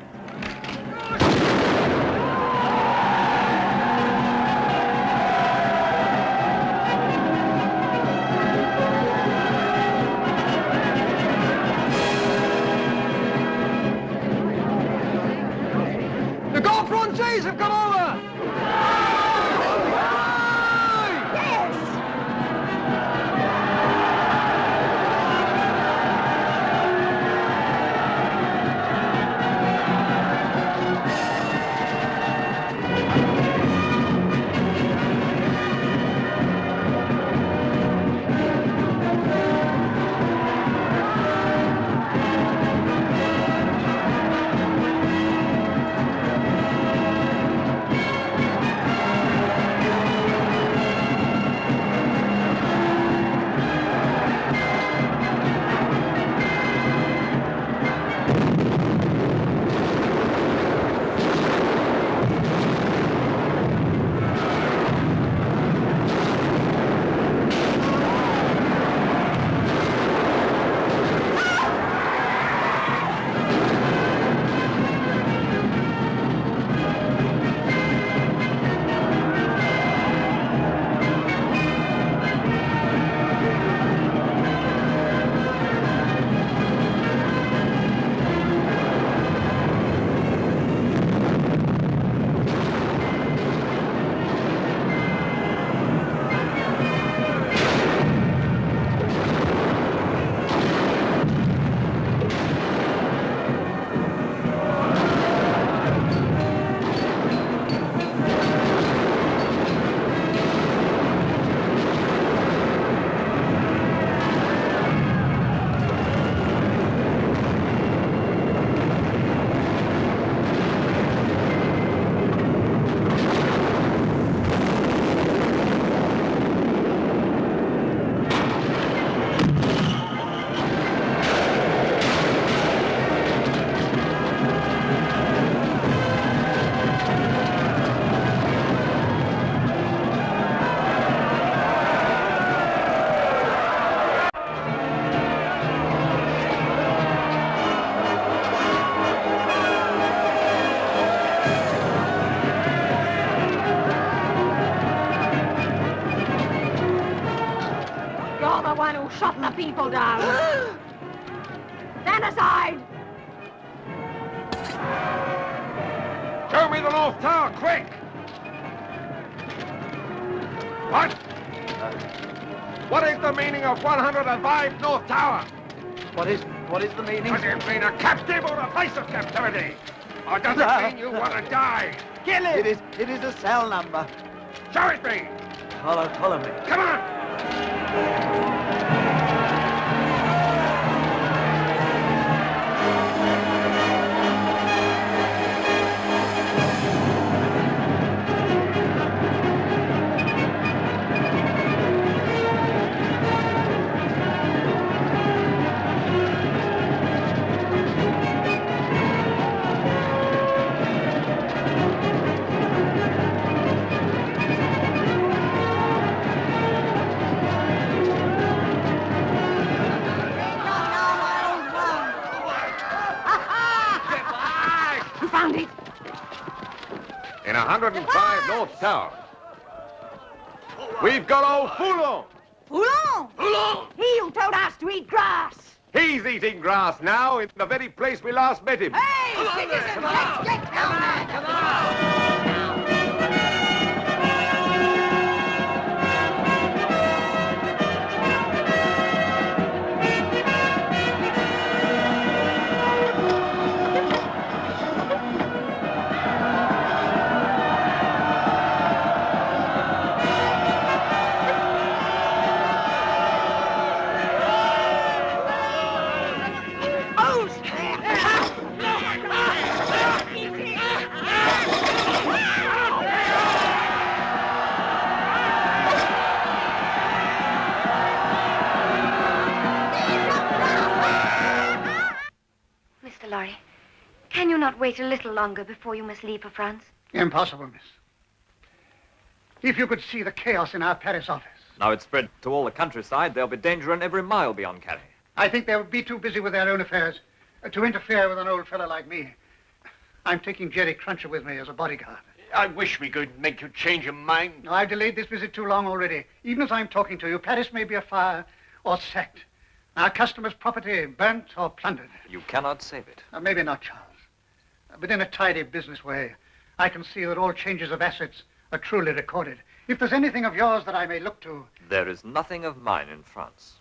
The Gulf Franchise have come over! Shutting the people down. Stand aside. Show me the North Tower, quick! What? What is the meaning of 105 North Tower? What is the meaning? Does it mean a captive or a place of captivity? Or does it mean you want to die? Kill it! It is a cell number. Show it me! Follow me. Come on! Found it. In 105 North Tower. We've got old Foulon. Foulon! Foulon! He who told us to eat grass. He's eating grass now in the very place we last met him. Hey, citizens, let's get down there. Come on. Mr. Lorry, can you not wait a little longer before you must leave for France? Impossible, miss. If you could see the chaos in our Paris office. Now it's spread to all the countryside, there'll be danger in every mile beyond Calais. I think they would be too busy with their own affairs to interfere with an old fellow like me. I'm taking Jerry Cruncher with me as a bodyguard. I wish we could make you change your mind. No, I've delayed this visit too long already. Even as I'm talking to you, Paris may be afire or sacked. Our customers' property burnt or plundered. You cannot save it. Maybe not, Charles. But in a tidy business way, I can see that all changes of assets are truly recorded. If there's anything of yours that I may look to... There is nothing of mine in France.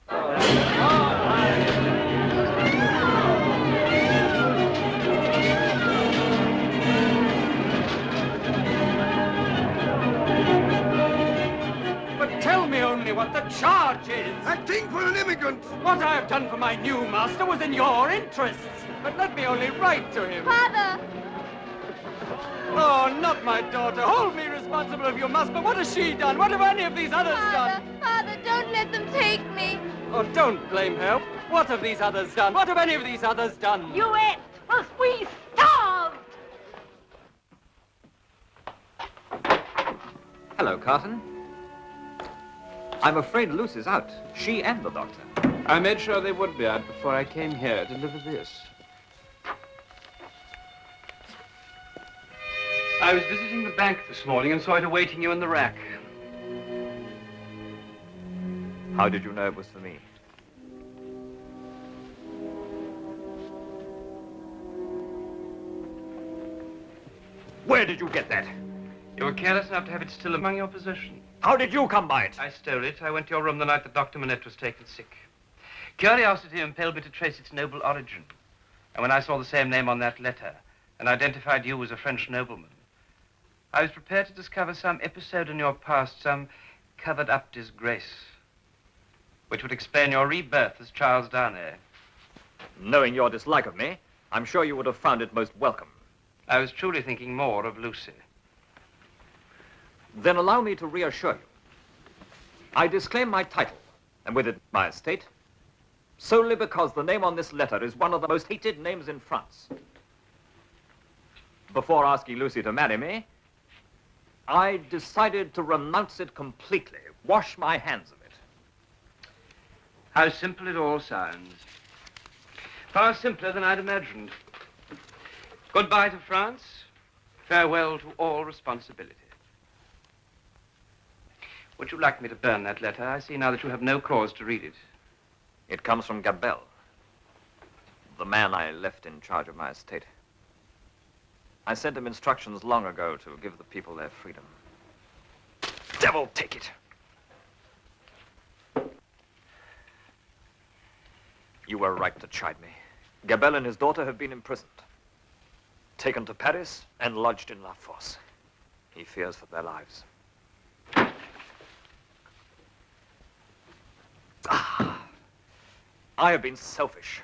But tell me only what the charge is. Acting for an immigrant. What I have done for my new master was in your interests. But let me only write to him. Father! Oh, not my daughter. Hold me responsible if you must, but what has she done? What have any of these others done? Father, don't let them take me. Oh, don't blame her. What have these others done? What have any of these others done? You ate whilst we starved. Hello, Carton. I'm afraid Lucie's out. She and the doctor. I made sure they would be out before I came here to deliver this. I was visiting the bank this morning and saw it awaiting you in the rack. How did you know it was for me? Where did you get that? You were careless enough to have it still among your possessions. How did you come by it? I stole it. I went to your room the night that Dr. Manette was taken sick. Curiosity impelled me to trace its noble origin. And when I saw the same name on that letter and identified you as a French nobleman, I was prepared to discover some episode in your past, some covered-up disgrace, which would explain your rebirth as Charles Darnay. Knowing your dislike of me, I'm sure you would have found it most welcome. I was truly thinking more of Lucie. Then allow me to reassure you. I disclaim my title, and with it my estate, solely because the name on this letter is one of the most hated names in France. Before asking Lucie to marry me, I decided to renounce it completely, wash my hands of it. How simple it all sounds. Far simpler than I'd imagined. Goodbye to France. Farewell to all responsibility. Would you like me to burn that letter? I see now that you have no cause to read it. It comes from Gabelle, the man I left in charge of my estate. I sent him instructions long ago to give the people their freedom. Devil take it! You were right to chide me. Gabelle and his daughter have been imprisoned, taken to Paris and lodged in La Force. He fears for their lives. I have been selfish.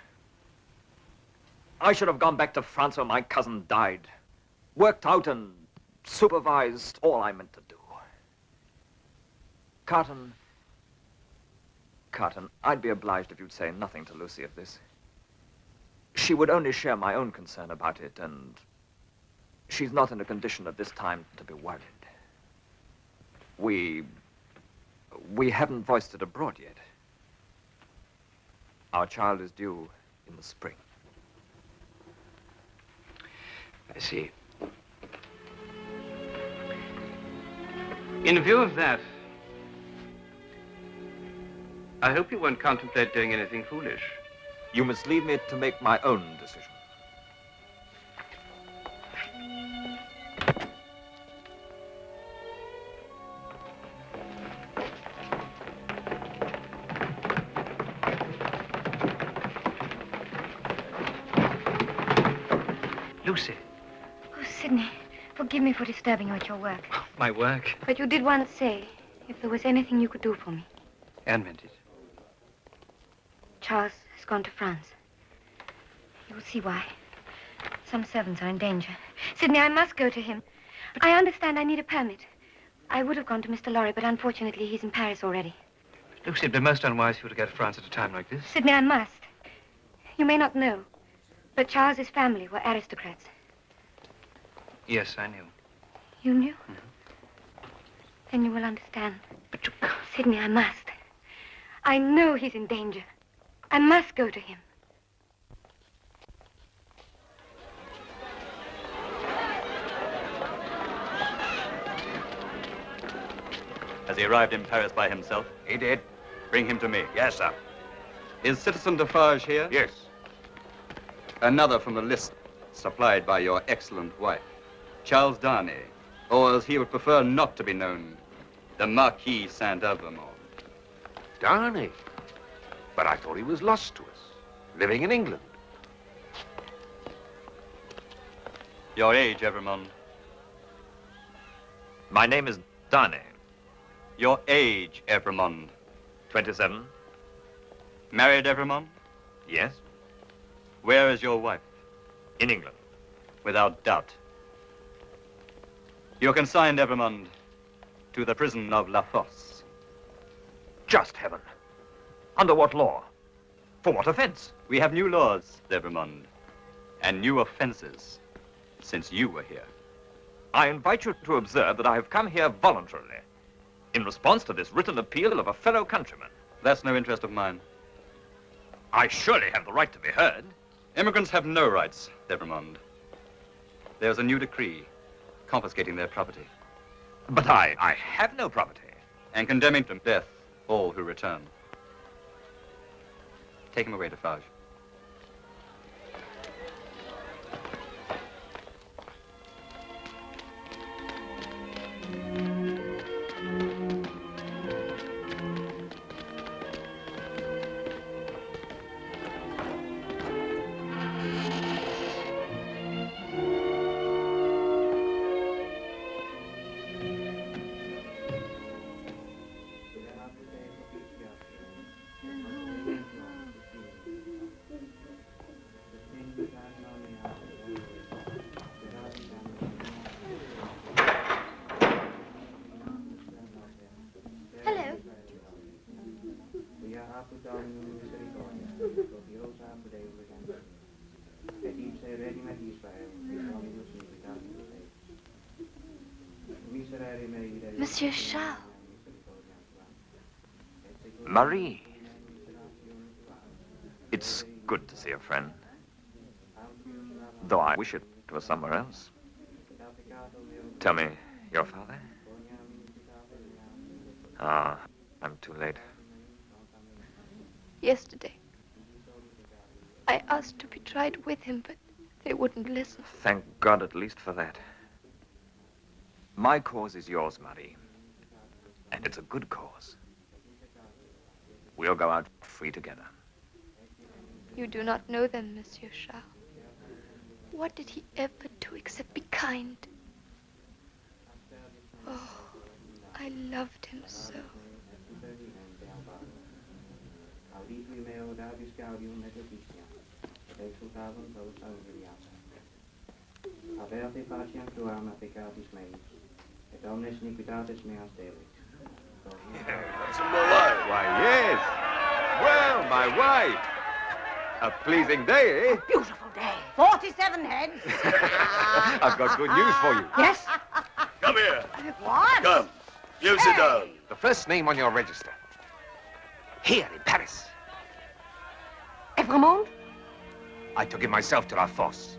I should have gone back to France when my cousin died. Worked out and supervised all I meant to do. Carton, I'd be obliged if you'd say nothing to Lucie of this. She would only share my own concern about it, and she's not in a condition at this time to be worried. We haven't voiced it abroad yet. Our child is due in the spring. I see. In view of that, I hope you won't contemplate doing anything foolish. You must leave me to make my own decision. Lucie. Oh, Sidney, forgive me for disturbing you at your work. My work. But you did once say if there was anything you could do for me. Anne meant it. Charles has gone to France. You will see why. Some servants are in danger. Sidney, I must go to him. I understand I need a permit. I would have gone to Mr. Lorry, but unfortunately he's in Paris already. Lucie, it'd be most unwise for you to go to France at a time like this. Sidney, I must. You may not know, but Charles's family were aristocrats. Yes, I knew. You knew? Then you will understand. But you can't. Sidney, I must. I know he's in danger. I must go to him. Has he arrived in Paris by himself? He did. Bring him to me. Yes, sir. Is Citizen Defarge here? Yes. Another from the list supplied by your excellent wife, Charles Darnay, or as he would prefer not to be known, the Marquis Saint-Evremont. Darnay? But I thought he was lost to us, living in England. Your age, Evremont? My name is Darnay. Your age, Evremont? 27. Married, Evremont? Yes. Where is your wife? In England. Without doubt. You're consigned, Evremont, to the prison of La Force. Just heaven. Under what law? For what offense? We have new laws, Evremont, and new offenses since you were here. I invite you to observe that I have come here voluntarily, in response to this written appeal of a fellow countryman. That's no interest of mine. I surely have the right to be heard. Immigrants have no rights, Evremont. There's a new decree confiscating their property. But I have no property. And condemning to death all who return. Take him away, Defarge. Monsieur Charles. Marie. It's good to see a friend. Though I wish it was somewhere else. Tell me, your father? Ah, I'm too late. Yesterday, I asked to be tried with him, but they wouldn't listen. Thank God at least for that. My cause is yours, Marie. And it's a good cause. We'll go out free together. You do not know them, Monsieur Charles. What did he ever do except be kind? Oh, I loved him so. gaudium et officiam, et exultavum vos auriata. Averti faciem tuam efficatis meis, et omnes iniquitatis meas delis. That's some more life. Why, yes. Well, my wife. A pleasing day, eh? Beautiful day. 47 heads. I've got good news for you. Yes? Come here. What? Come. You sit down. The first name on your register. Here in Paris. Evremond? I took him myself to La Fosse.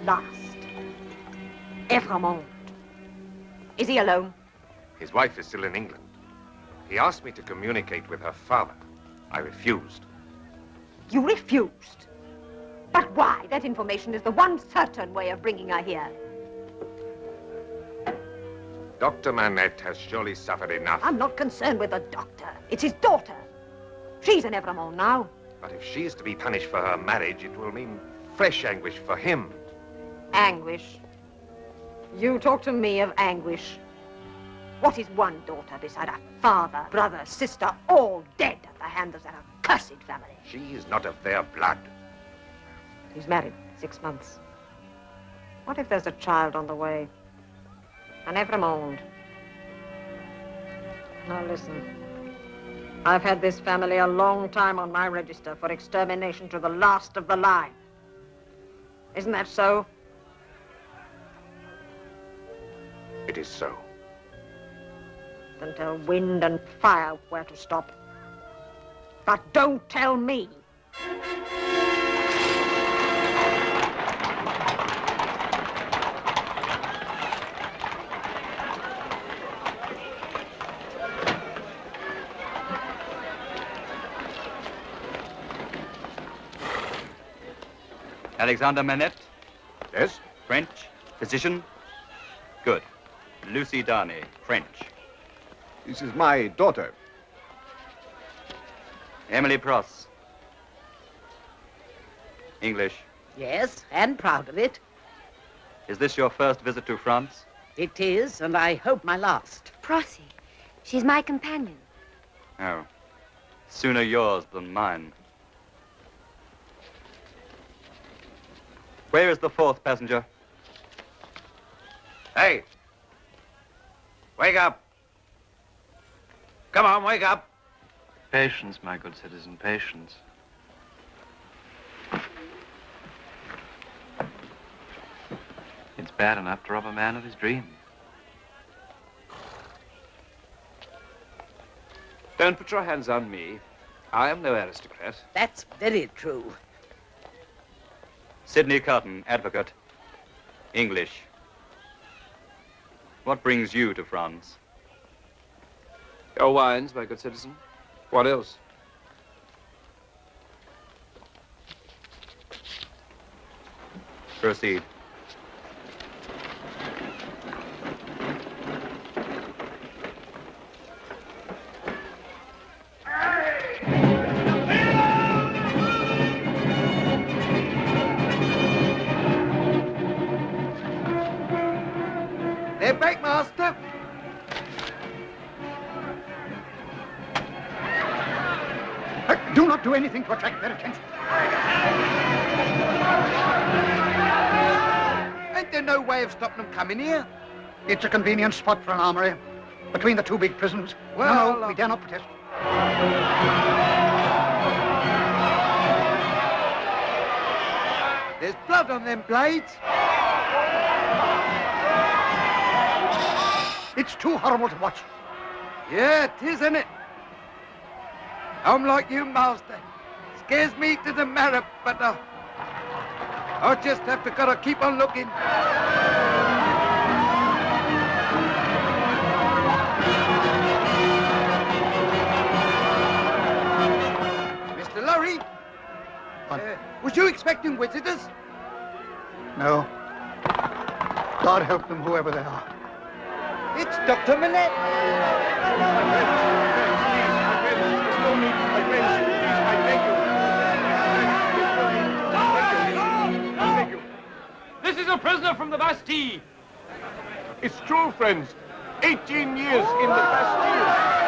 Last. Evremond. Is he alone? His wife is still in England. He asked me to communicate with her father. I refused. You refused? But why? That information is the one certain way of bringing her here. Dr. Manette has surely suffered enough. I'm not concerned with the doctor. It's his daughter. She's an Evremond now. But if she is to be punished for her marriage, it will mean fresh anguish for him. Anguish. You talk to me of anguish. What is one daughter beside a father, brother, sister, all dead at the hands of that accursed family? She is not of their blood. He's married 6 months. What if there's a child on the way? An Evremond. Now listen. I've had this family a long time on my register for extermination to the last of the line. Isn't that so? It is so. Then tell wind and fire where to stop. But don't tell me. Alexander Manette? Yes? French? Physician? Good. Lucie Darnay, French. This is my daughter. Emily Pross. English. Yes, and proud of it. Is this your first visit to France? It is, and I hope my last. Prossie. She's my companion. Oh. Sooner yours than mine. Where is the fourth passenger? Hey! Wake up! Come on, wake up! Patience, my good citizen, patience. It's bad enough to rob a man of his dream. Don't put your hands on me. I am no aristocrat. That's very true. Sidney Carton, advocate. English. What brings you to France? Your wines, my good citizen. What else? Proceed. They're back, master. Do not do anything to attract their attention. Ain't there no way of stopping them coming here? It's a convenient spot for an armory. Between the two big prisons. Well, no, we dare not protest. There's blood on them blades. It's too horrible to watch. Yeah, it is, isn't it? I'm like you, master. Scares me to the marrow, but I'll just have to gotta keep on looking. Mr. Lorry, was you expecting visitors? No. God help them, whoever they are. It's Dr. Manette. This is a prisoner from the Bastille. It's true, friends. 18 years in the Bastille.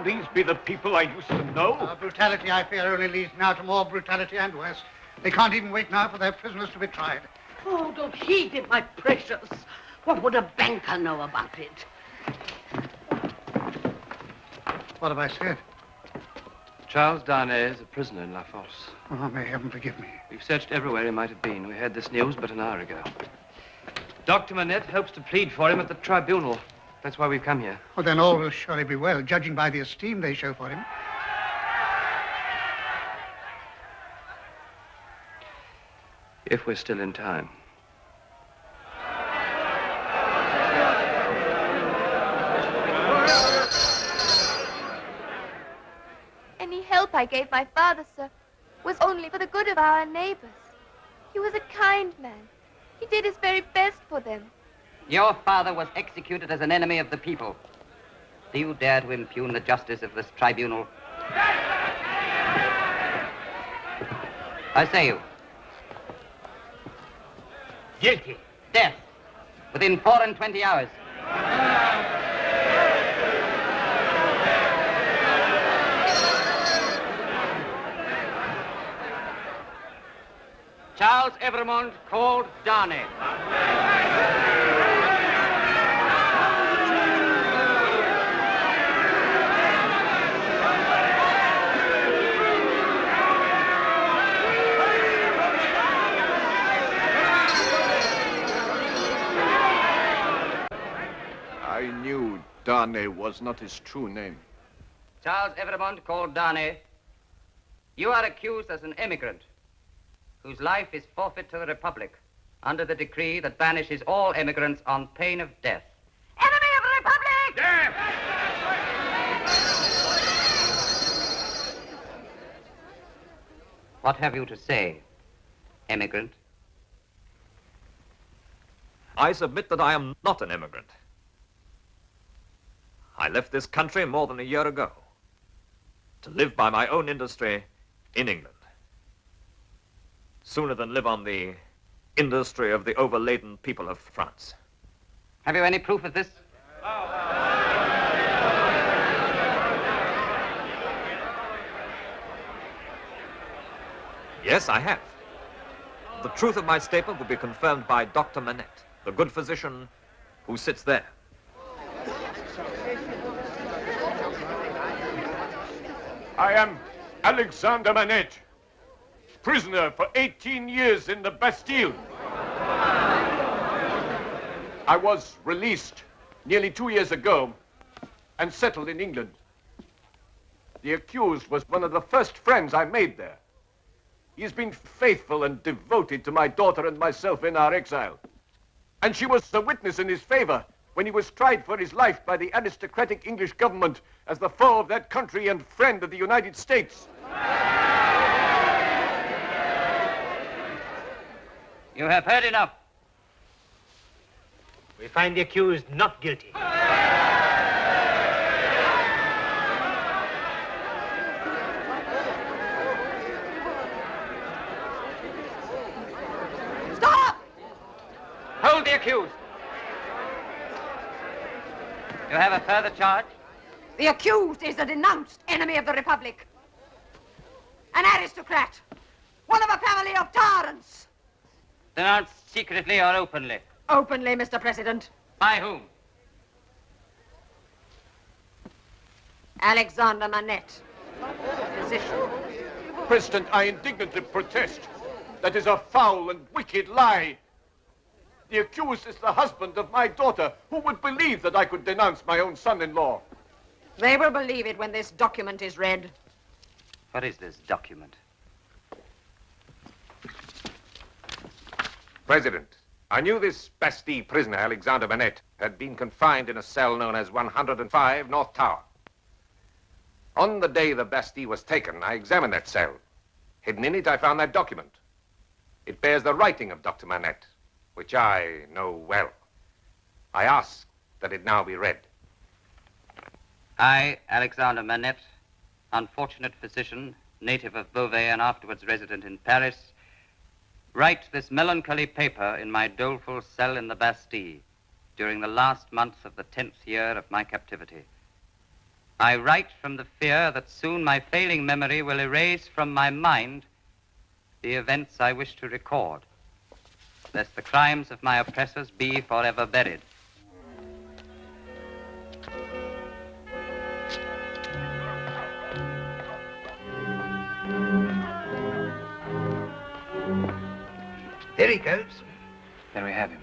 Can these be the people I used to know? Brutality, I fear, only leads now to more brutality and worse. They can't even wait now for their prisoners to be tried. Oh, don't heed it, my precious. What would a banker know about it? What have I said? Charles Darnay is a prisoner in La Force. Oh, may heaven forgive me. We've searched everywhere he might have been. We heard this news but an hour ago. Dr. Manette hopes to plead for him at the tribunal. That's why we've come here. Oh, then all will surely be well, judging by the esteem they show for him. If we're still in time. Any help I gave my father, sir, was only for the good of our neighbors. He was a kind man. He did his very best for them. Your father was executed as an enemy of the people. Do you dare to impugn the justice of this tribunal? I say you. Guilty. Death. Within 24 hours. Charles Evremond, called Darnay. I knew Darnay was not his true name. Charles Evremond, called Darnay. You are accused as an emigrant whose life is forfeit to the Republic under the decree that banishes all emigrants on pain of death. Enemy of the Republic! Death! What have you to say, emigrant? I submit that I am not an immigrant. I left this country more than a year ago to live by my own industry in England, sooner than live on the industry of the overladen people of France. Have you any proof of this? Yes, I have. The truth of my statement will be confirmed by Dr. Manette, the good physician who sits there. I am Alexander Manette, prisoner for 18 years in the Bastille. I was released nearly 2 years ago and settled in England. The accused was one of the first friends I made there. He has been faithful and devoted to my daughter and myself in our exile. And she was a witness in his favor when he was tried for his life by the aristocratic English government as the foe of that country and friend of the United States. You have heard enough. We find the accused not guilty. Stop! Hold the accused. You have a further charge? The accused is a denounced enemy of the Republic. An aristocrat. One of a family of tyrants. Denounced secretly or openly? Openly, Mr. President. By whom? Alexander Manette, physician. President, I indignantly protest. That is a foul and wicked lie. The accused is the husband of my daughter. Who would believe that I could denounce my own son-in-law? They will believe it when this document is read. What is this document? President, I knew this Bastille prisoner, Alexander Manette, had been confined in a cell known as 105 North Tower. On the day the Bastille was taken, I examined that cell. Hidden in it, I found that document. It bears the writing of Dr. Manette, which I know well. I ask that it now be read. I, Alexander Manette, unfortunate physician, native of Beauvais and afterwards resident in Paris, write this melancholy paper in my doleful cell in the Bastille during the last months of the 10th year of my captivity. I write from the fear that soon my failing memory will erase from my mind the events I wish to record, lest the crimes of my oppressors be forever buried. There he goes. There we have him.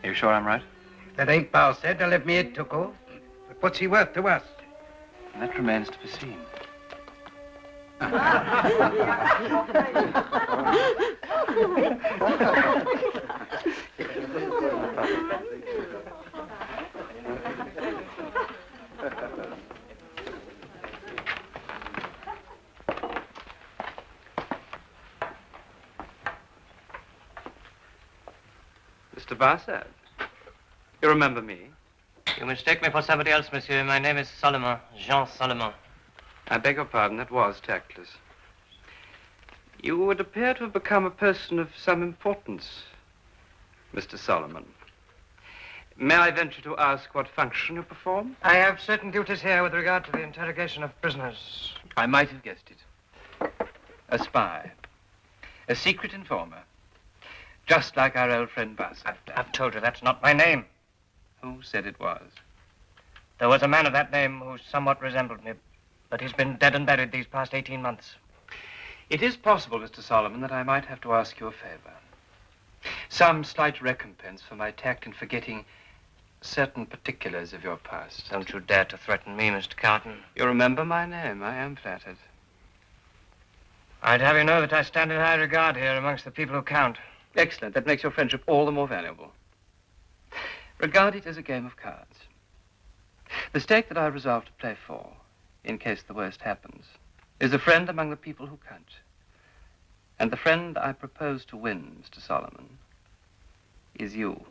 Are you sure I'm right? If that ain't Bastille, they'll have me head took off. But what's he worth to us? That remains to be seen. Mr. Bassett, you remember me? You mistake me for somebody else, monsieur. My name is Solomon, Jean Solomon. I beg your pardon, that was tactless. You would appear to have become a person of some importance, Mr. Solomon. May I venture to ask what function you perform? I have certain duties here with regard to the interrogation of prisoners. I might have guessed it. A spy. A secret informer. Just like our old friend Bassett. I've told you that's not my name. Who said it was? There was a man of that name who somewhat resembled me, but he's been dead and buried these past 18 months. It is possible, Mr. Solomon, that I might have to ask you a favor. Some slight recompense for my tact in forgetting certain particulars of your past. Don't you dare to threaten me, Mr. Carton. You remember my name. I am flattered. I'd have you know that I stand in high regard here amongst the people who count. Excellent. That makes your friendship all the more valuable. Regard it as a game of cards. The stake that I resolve to play for, in case the worst happens, is a friend among the people who count. And the friend I propose to win, Mr. Solomon, is you.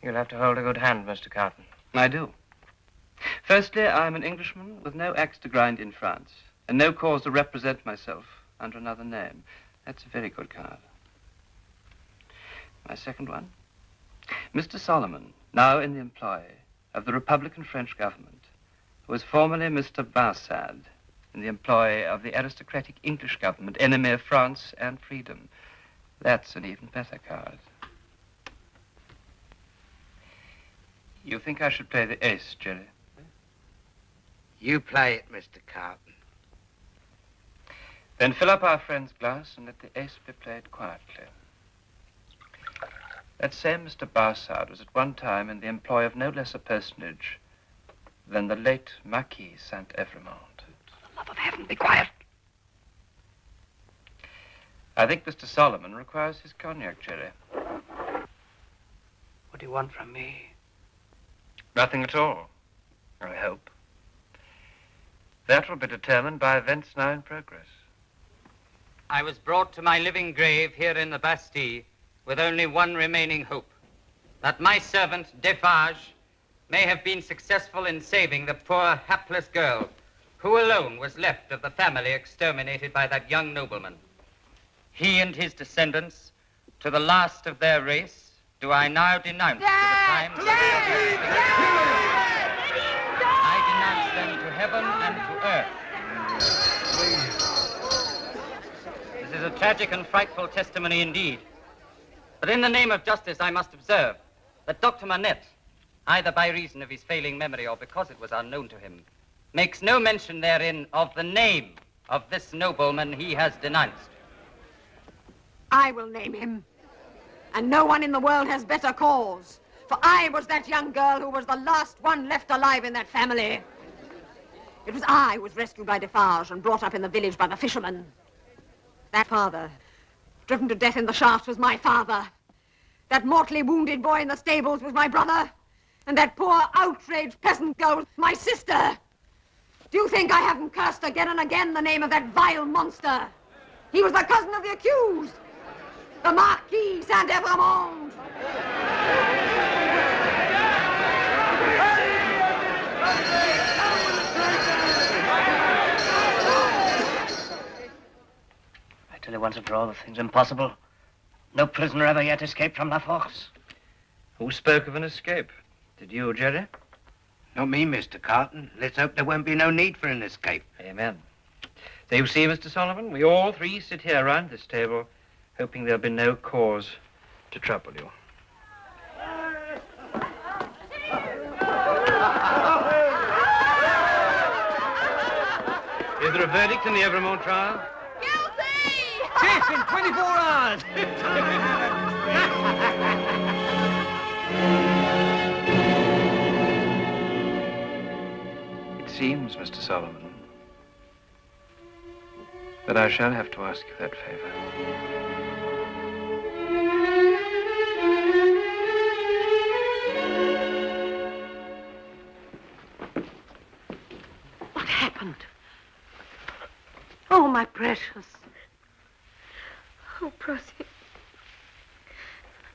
You'll have to hold a good hand, Mr. Carton. I do. Firstly, I'm an Englishman with no axe to grind in France, and no cause to represent myself under another name. That's a very good card. My second one, Mr. Solomon, now in the employ of the Republican French government, who was formerly Mr. Bassett, in the employ of the aristocratic English government, enemy of France and freedom. That's an even better card. You think I should play the ace, Jerry? You play it, Mr. Carton. Then fill up our friend's glass and let the ace be played quietly. That same Mr. Bassett was at one time in the employ of no less a personage than the late Marquis Saint-Evremond. For the love of heaven, be quiet. I think Mr. Solomon requires his cognac, Jerry. What do you want from me? Nothing at all, I hope. That will be determined by events now in progress. I was brought to my living grave here in the Bastille with only one remaining hope, that my servant, Defarge, may have been successful in saving the poor, hapless girl who alone was left of the family exterminated by that young nobleman. He and his descendants, to the last of their race, do I now denounce to the crimes of I denounce them to heaven and to earth. This is a tragic and frightful testimony indeed. But in the name of justice, I must observe that Dr. Manette, either by reason of his failing memory or because it was unknown to him, makes no mention therein of the name of this nobleman he has denounced. I will name him. And no one in the world has better cause. For I was that young girl who was the last one left alive in that family. It was I who was rescued by Defarge and brought up in the village by the fishermen. That father, driven to death in the shafts, was my father. That mortally wounded boy in the stables was my brother. And that poor, outraged peasant girl was my sister. Do you think I haven't cursed again and again the name of that vile monster? He was the cousin of the accused, the Marquis Saint-Evremond. I tell you once and for all, the thing's impossible. No prisoner ever yet escaped from La Force. Who spoke of an escape? Did you, Jerry? Not me, Mr. Carton. Let's hope there won't be no need for an escape. Amen. So you see, Mr. Solomon, we all three sit here around this table, hoping there'll be no cause to trouble you. Is there a verdict in the Evermont trial? Yes, in 24 hours. It seems, Mr. Solomon, that I shall have to ask you that favor. What happened? Oh, my precious. Oh, Prossy.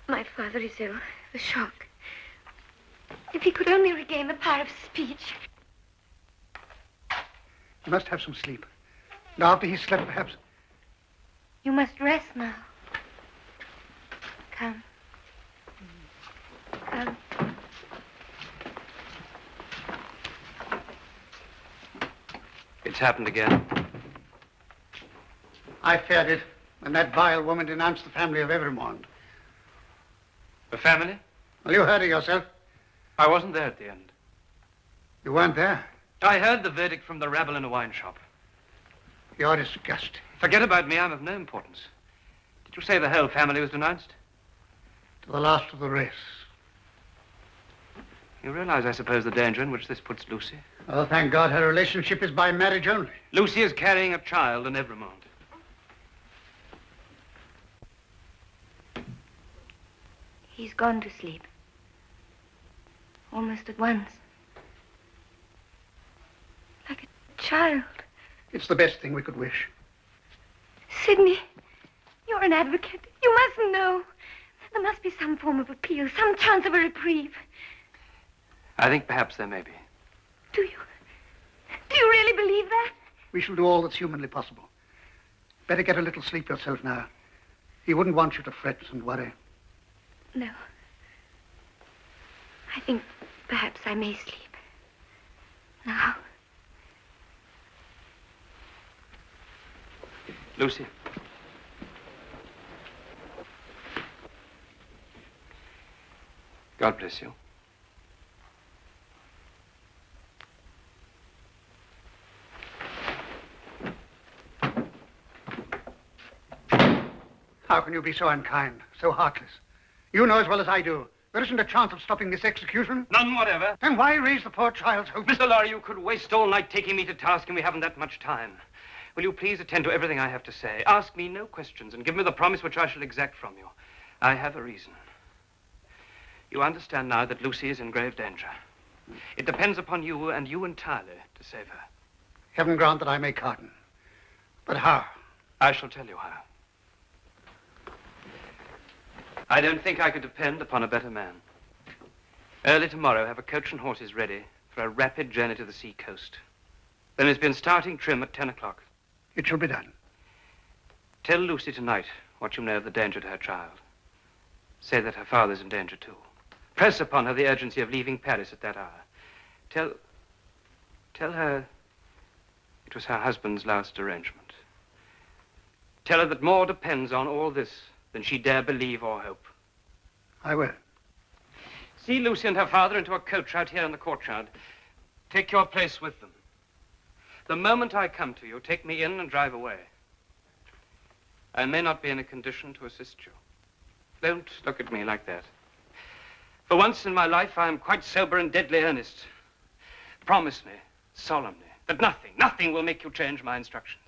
My father is ill. The shock. If he could only regain the power of speech. You must have some sleep. And after he's slept, perhaps. You must rest now. Come. Come. It's happened again. I feared it when that vile woman denounced the family of Evermont. The family? Well, you heard it yourself. I wasn't there at the end. You weren't there. I heard the verdict from the rabble in a wine shop. You're disgusting. Forget about me. I'm of no importance. Did you say the whole family was denounced? To the last of the race. You realize, I suppose, the danger in which this puts Lucie? Oh, thank God her relationship is by marriage only. Lucie is carrying a child in Evermont. He's gone to sleep. Almost at once. Like a child. It's the best thing we could wish. Sidney, you're an advocate. You must know. There must be some form of appeal, some chance of a reprieve. I think perhaps there may be. Do you really believe that? We shall do all that's humanly possible. Better get a little sleep yourself now. He wouldn't want you to fret and worry. No. I think perhaps I may sleep. Now. Lucie. God bless you. How can you be so unkind, so heartless? You know as well as I do. There isn't a chance of stopping this execution. None whatever. Then why raise the poor child's hopes? Mr. Lorry, you could waste all night taking me to task, and we haven't that much time. Will you please attend to everything I have to say? Ask me no questions, and give me the promise which I shall exact from you. I have a reason. You understand now that Lucie is in grave danger. It depends upon you, and you entirely, to save her. Heaven grant that I may, Carton. But how? I shall tell you how. I don't think I could depend upon a better man. Early tomorrow, have a coach and horses ready for a rapid journey to the sea coast. Then it's been starting trim at 10 o'clock. It shall be done. Tell Lucie tonight what you know of the danger to her child. Say that her father's in danger, too. Press upon her the urgency of leaving Paris at that hour. Tell her it was her husband's last arrangement. Tell her that more depends on all this than she dare believe or hope. I will. See Lucie and her father into a coach out here in the courtyard. Take your place with them. The moment I come to you, take me in and drive away. I may not be in a condition to assist you. Don't look at me like that. For once in my life, I am quite sober and deadly earnest. Promise me, solemnly, that nothing will make you change my instructions.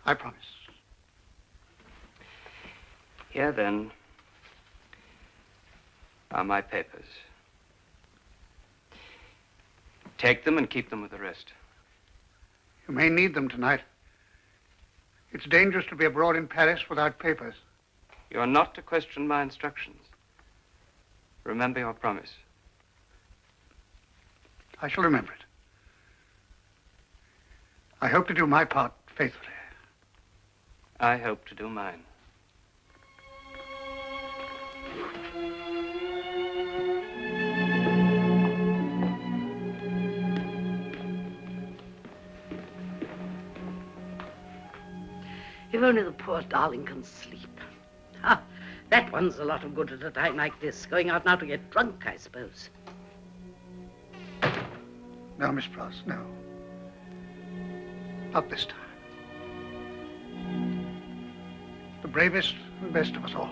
I promise. Here, then, are my papers. Take them and keep them with the rest. You may need them tonight. It's dangerous to be abroad in Paris without papers. You are not to question my instructions. Remember your promise. I shall remember it. I hope to do my part faithfully. I hope to do mine. If only the poor darling can sleep. Ah, that one's a lot of good at a time like this. Going out now to get drunk, I suppose. No, Miss Pross, no. Not this time. The bravest and best of us all.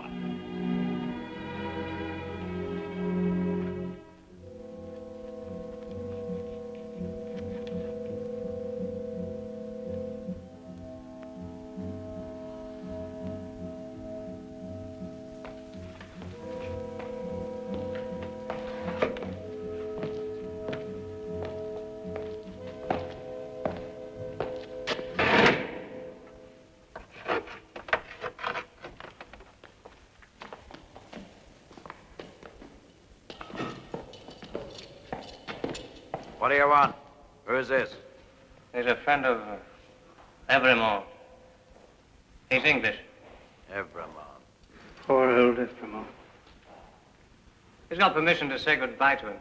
What do you want? Who is this? He's a friend of Evremont. He's English. Evremont. Poor old Evremont. He's got permission to say goodbye to him.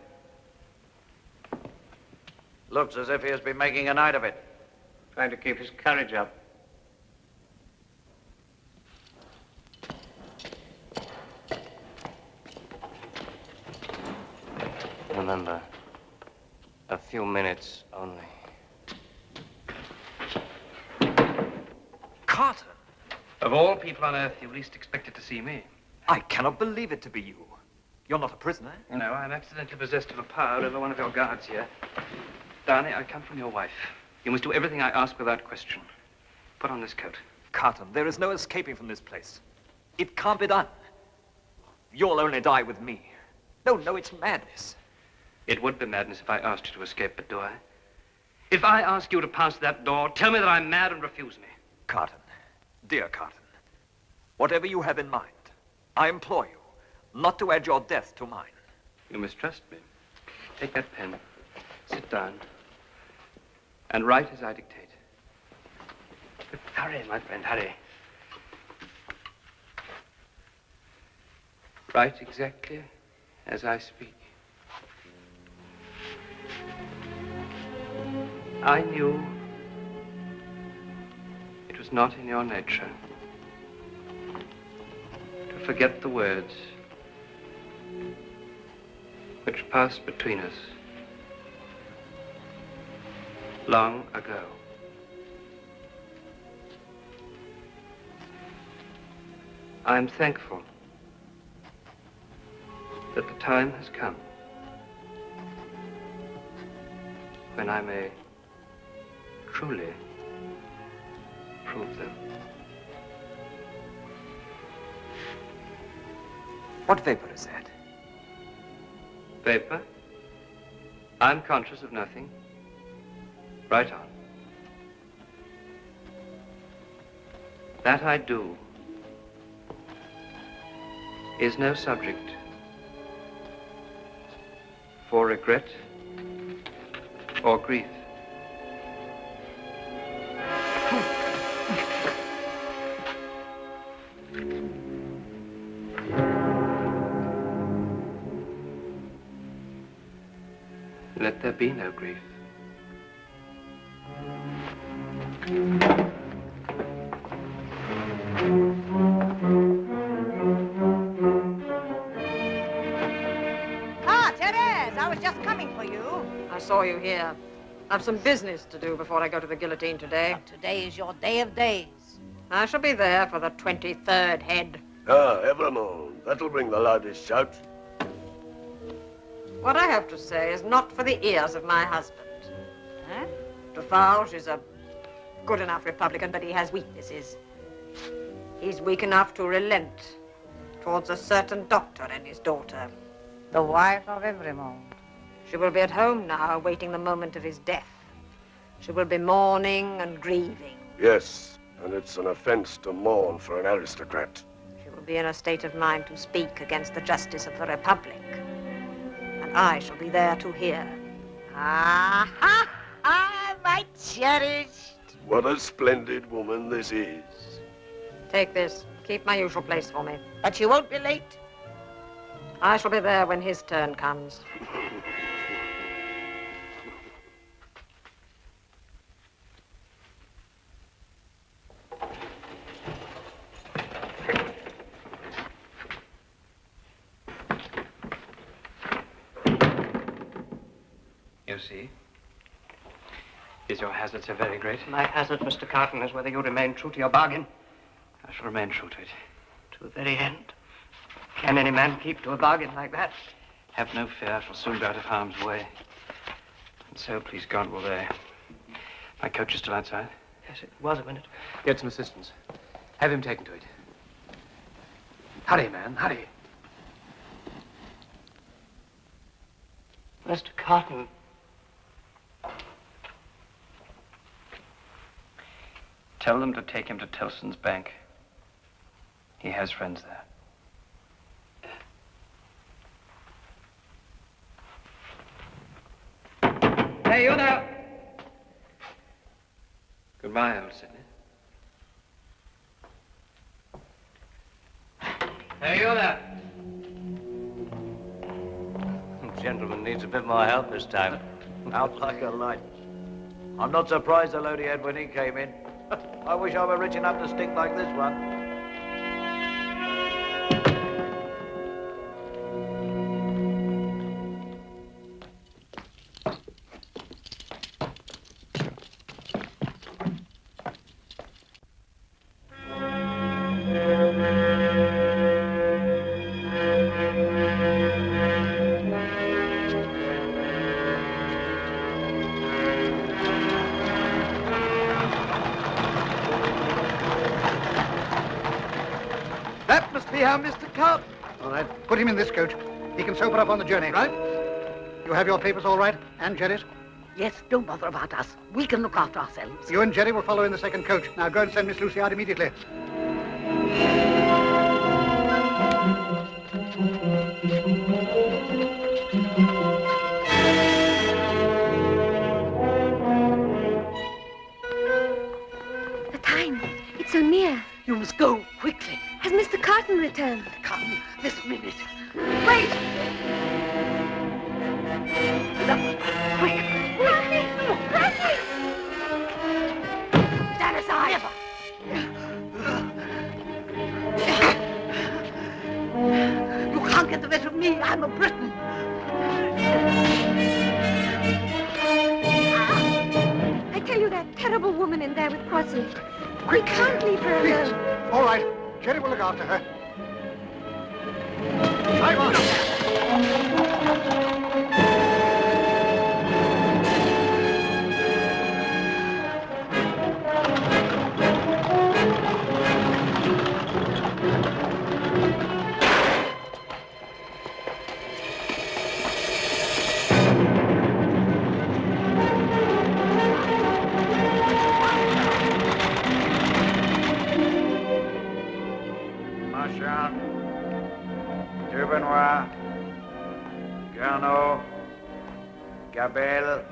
Looks as if he has been making a night of it. Trying to keep his courage up. Remember, a few minutes only. Carter! Of all people on Earth, you least expected to see me. I cannot believe it to be you. You're not a prisoner. No, I'm accidentally possessed of a power over one of your guards here. Darnay, I come from your wife. You must do everything I ask without question. Put on this coat. Carton, there is no escaping from this place. It can't be done. You'll only die with me. No, it's madness. It would be madness if I asked you to escape, but do I? If I ask you to pass that door, tell me that I'm mad and refuse me. Carton, dear Carton, whatever you have in mind, I implore you not to add your death to mine. You mistrust me. Take that pen, sit down, and write as I dictate. Hurry, my friend, hurry. Write exactly as I speak. I knew it was not in your nature to forget the words which passed between us long ago. I am thankful that the time has come when I may truly prove them. What vapor is that? Vapor? I'm conscious of nothing. Right on. That I do is no subject for regret or grief. Let there be no grief. Ah, Therese, I was just coming for you. I saw you here. I have some business to do before I go to the guillotine today. But today is your day of days. I shall be there for the 23rd head. Ah, Evremont. That'll bring the loudest shout. What I have to say is not for the ears of my husband. Huh? Defarge is a good enough Republican, but he has weaknesses. He's weak enough to relent towards a certain doctor and his daughter. The wife of Evremont. She will be at home now, awaiting the moment of his death. She will be mourning and grieving. Yes, and it's an offense to mourn for an aristocrat. She will be in a state of mind to speak against the justice of the Republic. And I shall be there to hear. My cherished. What a splendid woman this is. Take this. Keep my usual place for me. But you won't be late. I shall be there when his turn comes. You see? Is your hazard so very great? My hazard, Mr. Carton, is whether you remain true to your bargain. I shall remain true to it. To the very end. Can any man keep to a bargain like that? Have no fear. I shall soon be out of harm's way. And so, please God, will they. My coach is still outside? Yes, it was a minute. Get some assistance. Have him taken to it. Hurry, man, hurry. Mr. Carton. Tell them to take him to Tillson's bank. He has friends there. Hey, you there. Goodbye, old Sidney. Hey, you there. Gentleman needs a bit more help this time. Out like a light. I'm not surprised the load he had when he came in. I wish I were rich enough to stick like this one. That must be our Mr. Carton. All right, put him in this coach. He can sober up on the journey. Right? You have your papers all right? And Jerry's? Yes, don't bother about us. We can look after ourselves. You and Jerry will follow in the second coach. Now go and send Miss Lucie out immediately. The time. It's so near. You must go quickly. Has Mr. Carton returned? Come, this minute. Wait! Quick! Stand aside. You can't get the better of me. I'm a Briton. I tell you, that terrible woman in there with Crossy. We can't leave her alone. All right. Jerry will look after her. Drive on. Marchand, Durbenois, Garneau, Gabelle.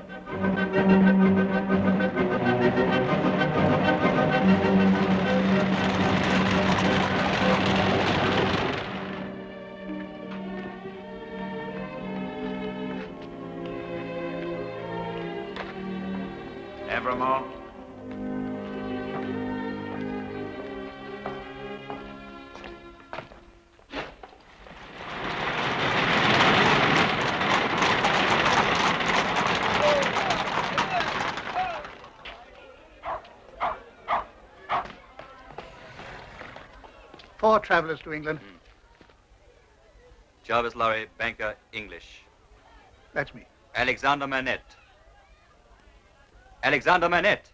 Evremont. Four travellers to England. Jarvis Lorry, banker, English. That's me. Alexander Manette. Alexander Manette.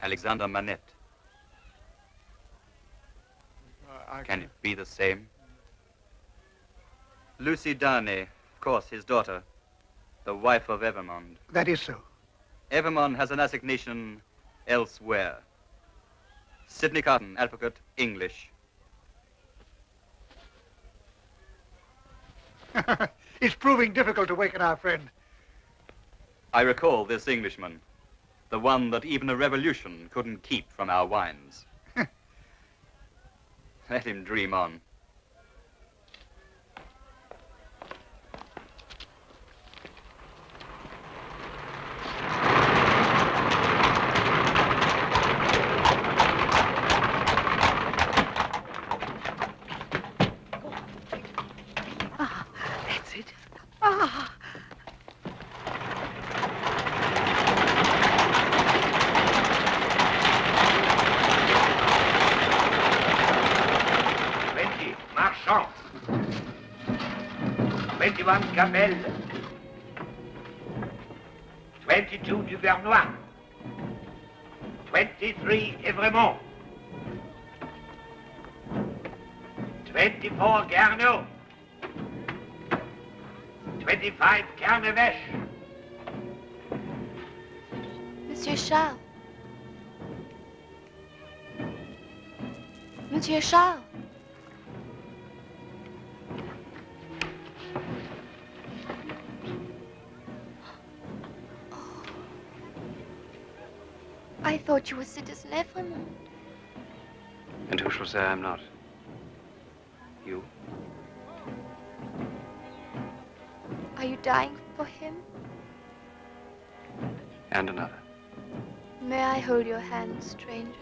Alexander Manette. Can it be the same? Lucie Darnay, of course, his daughter, the wife of Evremond. That is so. Evremond has an assignation elsewhere. Sidney Carton, advocate, English. It's proving difficult to waken our friend. I recall this Englishman, the one that even a revolution couldn't keep from our wines. Let him dream on. 21 Capelle. 22 Duvernois. 23 Evremont. 24 Garneau. 25 Carnevêche. Monsieur Charles. Monsieur Charles. I thought you were Citizen Evremont. And who shall say I'm not? You? Are you dying for him? And another. May I hold your hand, stranger?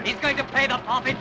He's going to pay the forfeit.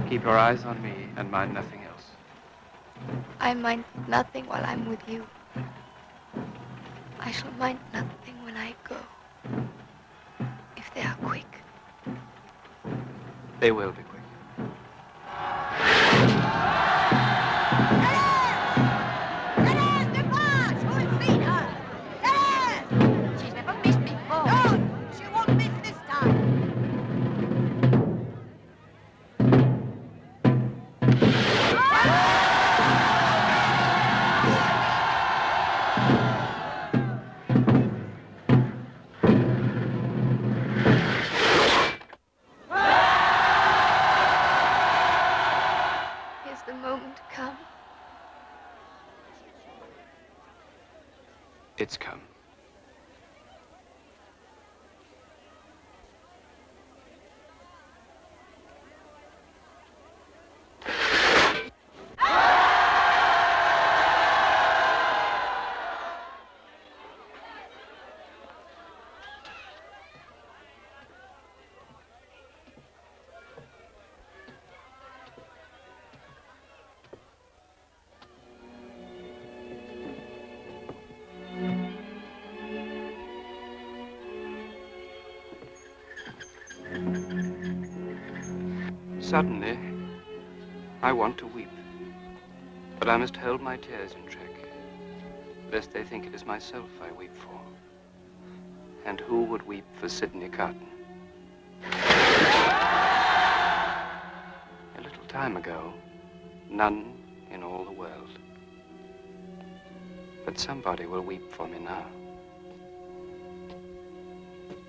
Keep your eyes on me and mind nothing else. I mind nothing while I'm with you. I shall mind nothing when I go. If they are quick. They will be quick. She's never missed before. No, she won't miss this time. Is the moment come? It's come. Suddenly, I want to weep. But I must hold my tears in check, lest they think it is myself I weep for. And who would weep for Sidney Carton? A little time ago, None in all the world. But somebody will weep for me now.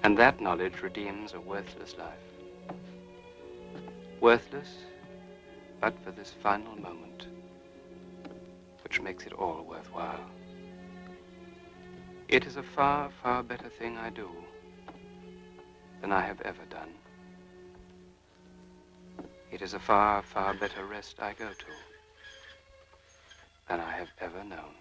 And that knowledge redeems a worthless life. Worthless, but for this final moment, which makes it all worthwhile. It is a far, far better thing I do than I have ever done. It is a far, far better rest I go to than I have ever known.